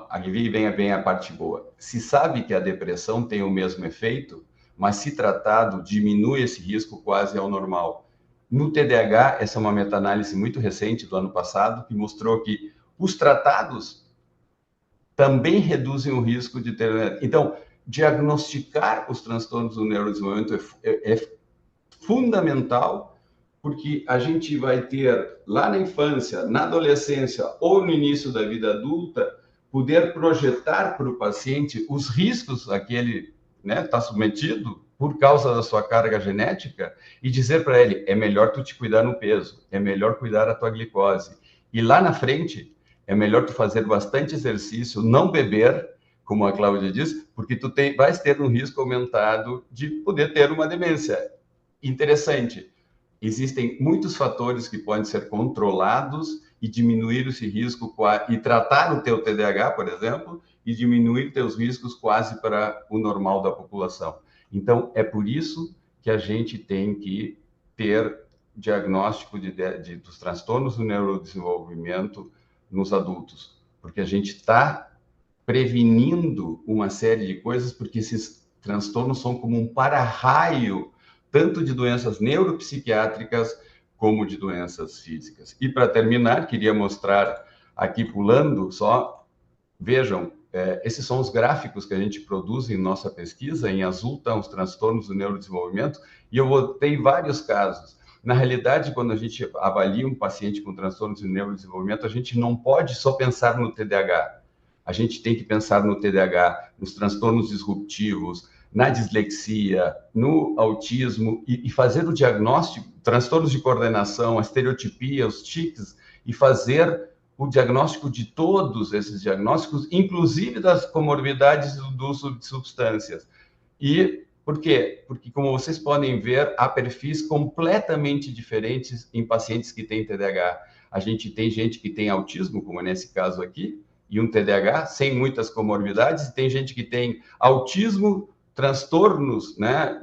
aqui vem a parte boa, se sabe que a depressão tem o mesmo efeito, mas se tratado, diminui esse risco quase ao normal. No TDAH, essa é uma meta-análise muito recente do ano passado, que mostrou que os tratados também reduzem o risco de ter... Então, diagnosticar os transtornos do neurodesenvolvimento é fundamental, porque a gente vai ter lá na infância, na adolescência ou no início da vida adulta, poder projetar para o paciente os riscos a que ele está submetido por causa da sua carga genética e dizer para ele, é melhor tu te cuidar no peso, é melhor cuidar da tua glicose. E lá na frente, é melhor tu fazer bastante exercício, não beber, como a Cláudia diz, porque tu vais ter um risco aumentado de poder ter uma demência. Interessante, existem muitos fatores que podem ser controlados e diminuir esse risco e tratar o teu TDAH, por exemplo, e diminuir teus riscos quase para o normal da população. Então, é por isso que a gente tem que ter diagnóstico dos transtornos do neurodesenvolvimento nos adultos, porque a gente está prevenindo uma série de coisas, porque esses transtornos são como um para-raio tanto de doenças neuropsiquiátricas como de doenças físicas. E para terminar, queria mostrar aqui pulando só, vejam, esses são os gráficos que a gente produz em nossa pesquisa. Em azul estão os transtornos do neurodesenvolvimento, e eu botei vários casos. Na realidade, quando a gente avalia um paciente com transtornos de neurodesenvolvimento, a gente não pode só pensar no TDAH. A gente tem que pensar no TDAH, nos transtornos disruptivos, na dislexia, no autismo, e fazer o diagnóstico, transtornos de coordenação, a estereotipia, os tics, e fazer o diagnóstico de todos esses diagnósticos, inclusive das comorbidades do uso de substâncias. E por quê? Porque, como vocês podem ver, há perfis completamente diferentes em pacientes que têm TDAH. A gente tem gente que tem autismo, como nesse caso aqui, e um TDAH, sem muitas comorbidades, e tem gente que tem autismo, transtornos, né,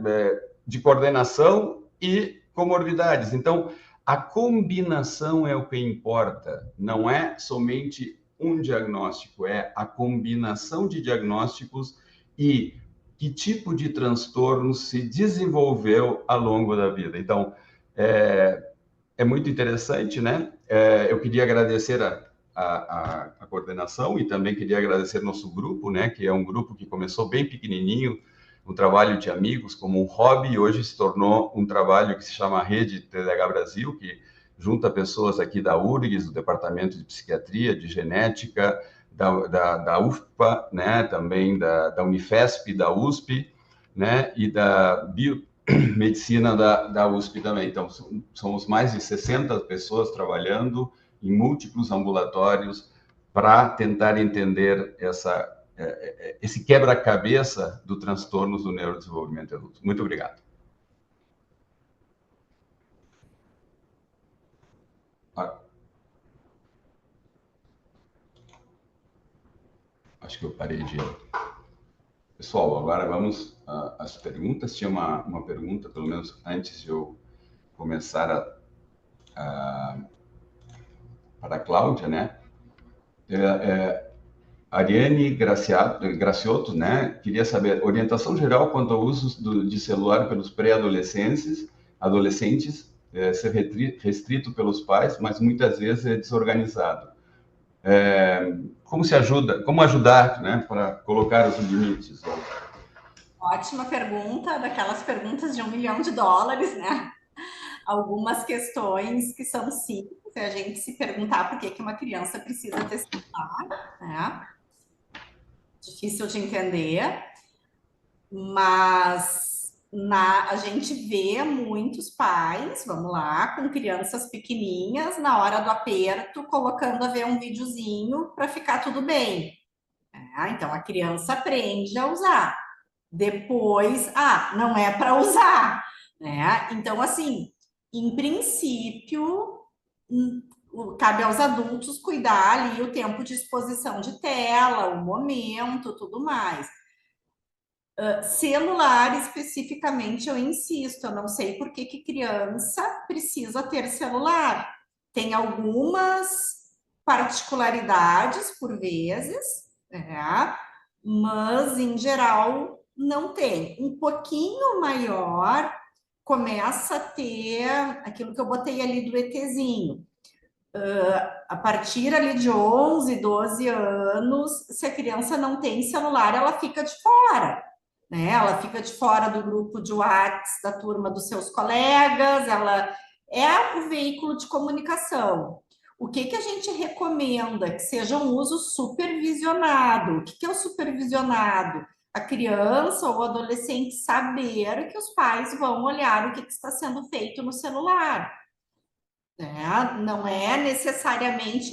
de coordenação e comorbidades. Então, a combinação é o que importa, não é somente um diagnóstico, é a combinação de diagnósticos e que tipo de transtorno se desenvolveu ao longo da vida. Então, é muito interessante, né? Eu queria agradecer a coordenação e também queria agradecer nosso grupo, né? Que é um grupo que começou bem pequenininho, um trabalho de amigos como um hobby, e hoje se tornou um trabalho que se chama Rede TDAH Brasil, que junta pessoas aqui da URGS, do Departamento de Psiquiatria, de Genética, da UFPA, né, também da Unifesp, da USP, né, e da Biomedicina da USP também. Então, somos mais de 60 pessoas trabalhando em múltiplos ambulatórios para tentar entender esse quebra-cabeça do transtornos do neurodesenvolvimento adulto. Muito obrigado. Acho que eu parei de... Pessoal, agora vamos às perguntas. Tinha uma pergunta, pelo menos antes de eu começar para a Cláudia, né? Ariane Graciotto, né? Queria saber orientação geral quanto ao uso de celular pelos pré-adolescentes, ser restrito pelos pais, mas muitas vezes é desorganizado. Como ajudar, né, para colocar os limites? Ótima pergunta, daquelas perguntas de $1 milhão, né? Algumas questões que são simples, é a gente se perguntar por que uma criança precisa ter celular, né? Difícil de entender, mas a gente vê muitos pais, vamos lá, com crianças pequenininhas, na hora do aperto, colocando a ver um videozinho para ficar tudo bem. Então, a criança aprende a usar. Depois, não é para usar, né? Então, assim, em princípio, cabe aos adultos cuidar ali o tempo de exposição de tela, o momento, tudo mais. Celular, especificamente, eu insisto, eu não sei por que criança precisa ter celular. Tem algumas particularidades, por vezes, né? Mas, em geral, não tem. Um pouquinho maior, começa a ter aquilo que eu botei ali do ETzinho. A partir ali de 11, 12 anos, se a criança não tem celular, ela fica de fora, né? Ela fica de fora do grupo de WhatsApp da turma dos seus colegas, ela é o veículo de comunicação. O que a gente recomenda? Que seja um uso supervisionado. O que é o supervisionado? A criança ou o adolescente saber que os pais vão olhar o que está sendo feito no celular. Não é necessariamente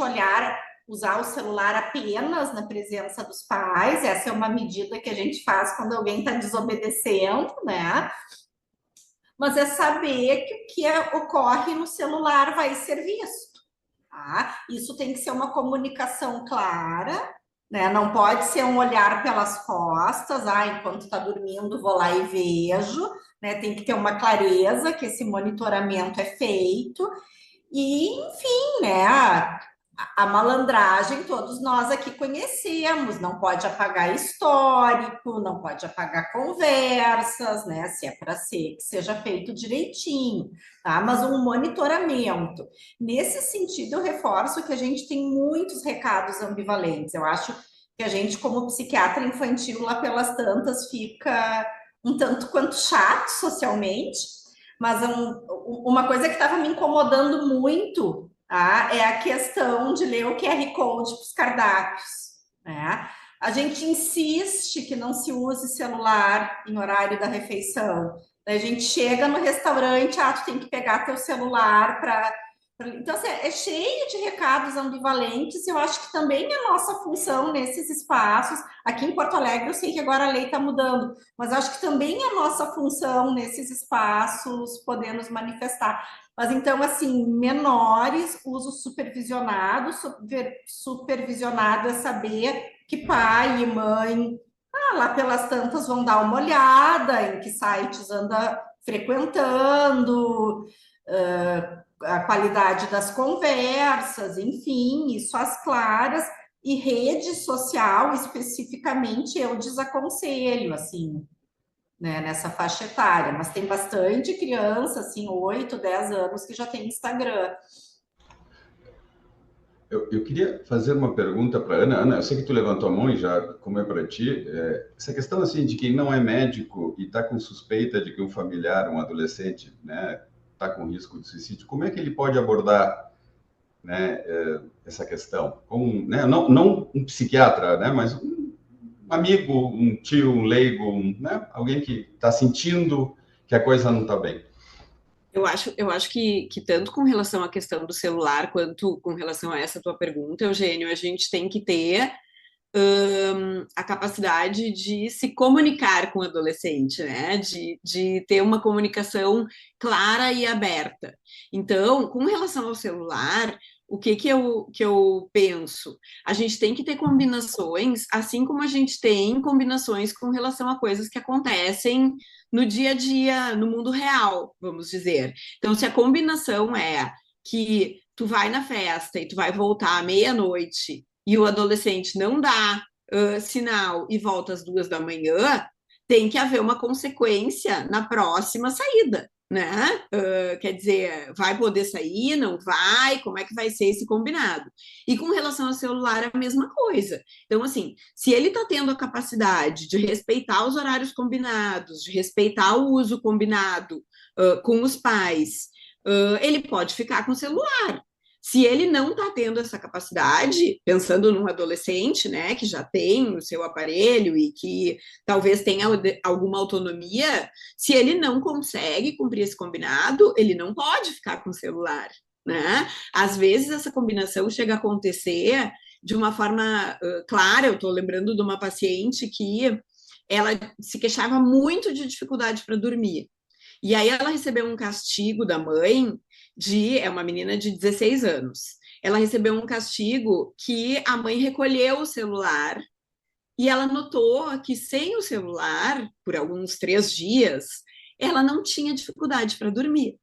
usar o celular apenas na presença dos pais. Essa é uma medida que a gente faz quando alguém está desobedecendo, né? Mas é saber que o que ocorre no celular vai ser visto. Tá? Isso tem que ser uma comunicação clara, né? Não pode ser um olhar pelas costas, enquanto está dormindo, vou lá e vejo, né? Tem que ter uma clareza que esse monitoramento é feito. E, enfim, né? a malandragem todos nós aqui conhecemos, não pode apagar histórico, não pode apagar conversas, né? Se é para ser, que seja feito direitinho, tá? Mas um monitoramento. Nesse sentido, eu reforço que a gente tem muitos recados ambivalentes. Eu acho que a gente, como psiquiatra infantil, lá pelas tantas, fica um tanto quanto chato socialmente, mas uma coisa que estava me incomodando muito, tá, é a questão de ler o QR Code para os cardápios, né? A gente insiste que não se use celular em horário da refeição. Daí a gente chega no restaurante, tu tem que pegar teu celular para... Então, assim, é cheio de recados ambivalentes. Eu acho que também a nossa função nesses espaços, aqui em Porto Alegre, eu sei que agora a lei está mudando, mas acho que também a nossa função nesses espaços poder nos manifestar. Mas então, assim, menores, uso supervisionado, supervisionado é saber que pai e mãe, lá pelas tantas, vão dar uma olhada em que sites anda frequentando, a qualidade das conversas, enfim, isso às claras. E rede social, especificamente, eu desaconselho, assim, né, nessa faixa etária, mas tem bastante criança, assim, 8, 10 anos, que já tem Instagram. Eu queria fazer uma pergunta para Ana. Ana, eu sei que tu levantou a mão e já, como é para ti, essa questão assim de quem não é médico e está com suspeita de que um familiar, um adolescente, né, está com risco de suicídio, como é que ele pode abordar, né, essa questão? Né, não um psiquiatra, né, mas um amigo, um tio, um leigo, né, alguém que está sentindo que a coisa não está bem. Eu acho que tanto com relação à questão do celular, quanto com relação a essa tua pergunta, Eugênio, a gente tem que ter a capacidade de se comunicar com o adolescente, né? De ter uma comunicação clara e aberta. Então, com relação ao celular, o que eu penso? A gente tem que ter combinações, assim como a gente tem combinações com relação a coisas que acontecem no dia a dia, no mundo real, vamos dizer. Então, se a combinação é que tu vai na festa e tu vai voltar à meia-noite e o adolescente não dá sinal e volta às 2 da manhã, tem que haver uma consequência na próxima saída, né? Quer dizer, vai poder sair, não vai? Como é que vai ser esse combinado? E com relação ao celular, é a mesma coisa. Então, assim, se ele está tendo a capacidade de respeitar os horários combinados, de respeitar o uso combinado com os pais, ele pode ficar com o celular. Se ele não está tendo essa capacidade, pensando num adolescente, né, que já tem o seu aparelho e que talvez tenha alguma autonomia, se ele não consegue cumprir esse combinado, ele não pode ficar com o celular, né? Às vezes essa combinação chega a acontecer de uma forma clara. Eu estou lembrando de uma paciente que ela se queixava muito de dificuldade para dormir. E aí ela recebeu um castigo da mãe é uma menina de 16 anos. Ela recebeu um castigo que a mãe recolheu o celular e ela notou que sem o celular, por alguns 3 dias, ela não tinha dificuldade para dormir.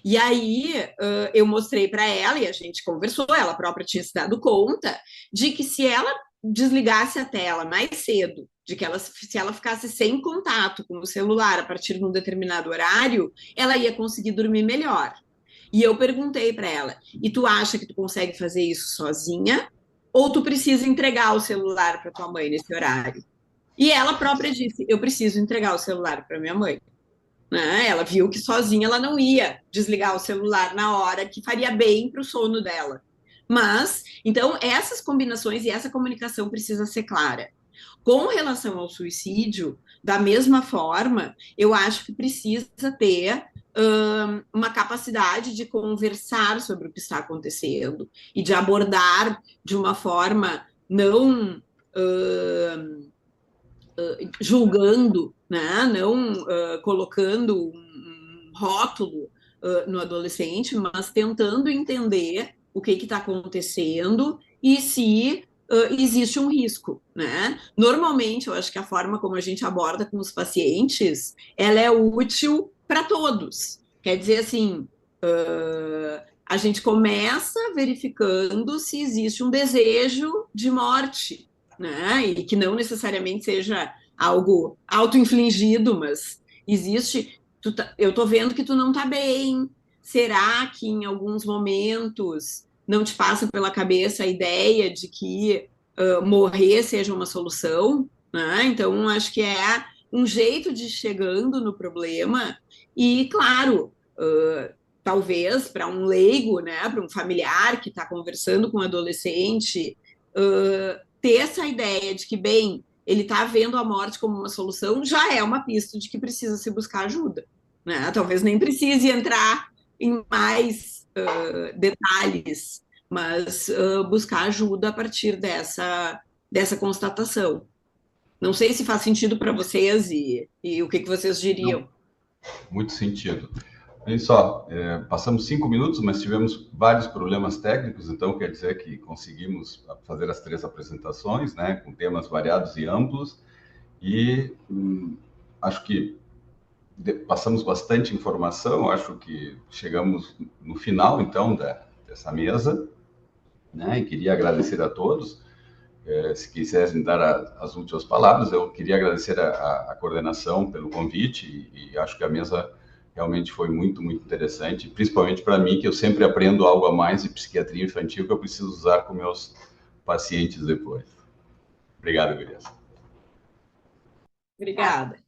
E aí eu mostrei para ela, e a gente conversou, ela própria tinha se dado conta, de que se ela desligasse a tela mais cedo, de que se ela ficasse sem contato com o celular a partir de um determinado horário, ela ia conseguir dormir melhor. E eu perguntei para ela, e tu acha que tu consegue fazer isso sozinha? Ou tu precisa entregar o celular para tua mãe nesse horário? E ela própria disse, eu preciso entregar o celular para minha mãe. Né? Ela viu que sozinha ela não ia desligar o celular na hora que faria bem para o sono dela. Mas, então, essas combinações e essa comunicação precisa ser clara. Com relação ao suicídio, da mesma forma, eu acho que precisa ter uma capacidade de conversar sobre o que está acontecendo e de abordar de uma forma não julgando, né? Não colocando um rótulo no adolescente, mas tentando entender o que está acontecendo e se existe um risco, né? Normalmente, eu acho que a forma como a gente aborda com os pacientes, ela é útil para todos. Quer dizer assim, a gente começa verificando se existe um desejo de morte, né? E que não necessariamente seja algo auto-infligido, mas existe. Eu tô vendo que tu não tá bem. Será que em alguns momentos não te passa pela cabeça a ideia de que morrer seja uma solução, né? Então, acho que é um jeito de ir chegando no problema e, claro, talvez para um leigo, né, para um familiar que está conversando com um adolescente, ter essa ideia de que, bem, ele está vendo a morte como uma solução, já é uma pista de que precisa se buscar ajuda, né? Talvez nem precise entrar em mais detalhes, mas buscar ajuda a partir dessa constatação. Não sei se faz sentido para vocês e o que vocês diriam. Não, muito sentido. Olha só, passamos 5 minutos, mas tivemos vários problemas técnicos, então quer dizer que conseguimos fazer as 3 apresentações, né, com temas variados e amplos, e acho que passamos bastante informação, acho que chegamos no final, então, dessa mesa, né, e queria agradecer a todos. Se quisessem dar as últimas palavras, eu queria agradecer a coordenação pelo convite e acho que a mesa realmente foi muito, muito interessante, principalmente para mim, que eu sempre aprendo algo a mais de psiquiatria infantil que eu preciso usar com meus pacientes depois. Obrigado, Gurias. Obrigada.